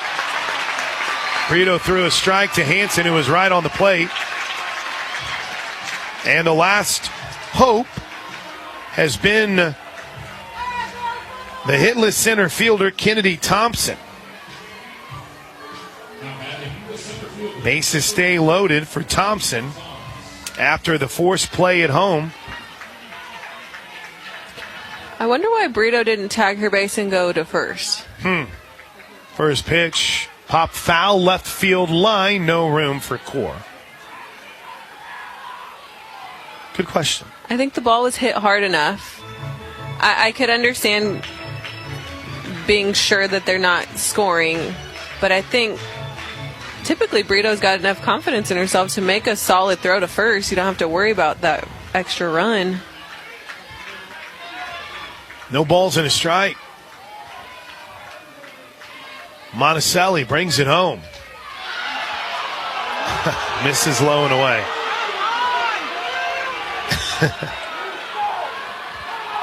Brito threw a strike to Hansen, who was right on the plate. And the last hope has been the hitless center fielder, Kennedy Thompson. Bases stay loaded for Thompson after the forced play at home. I wonder why Brito didn't tag her base and go to first. First pitch, pop foul, left field line, no room for Core. Good question. I think the ball was hit hard enough. I could understand being sure that they're not scoring, but I think typically Brito's got enough confidence in herself to make a solid throw to first. You don't have to worry about that extra run. No balls and a strike. Monticelli brings it home. Misses low and away.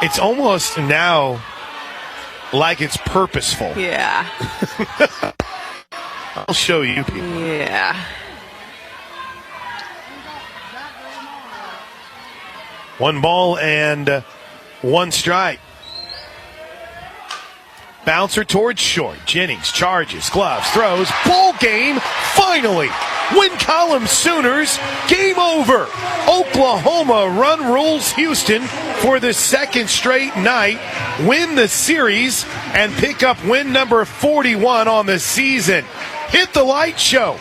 It's almost now like it's purposeful. Yeah. I'll show you people. Yeah. One ball and 1 strike. Bouncer towards short. Jennings charges, gloves, throws. Ball game, finally. Win column Sooners. Game over. Oklahoma run rules Houston for the second straight night. Win the series and pick up win number 41 on the season. Hit the light show.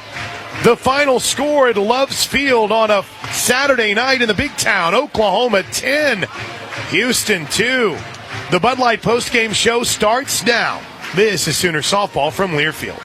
The final score at Love's Field on a Saturday night in the big town. Oklahoma 10, Houston 2. The Bud Light postgame show starts now. This is Sooner Softball from Learfield.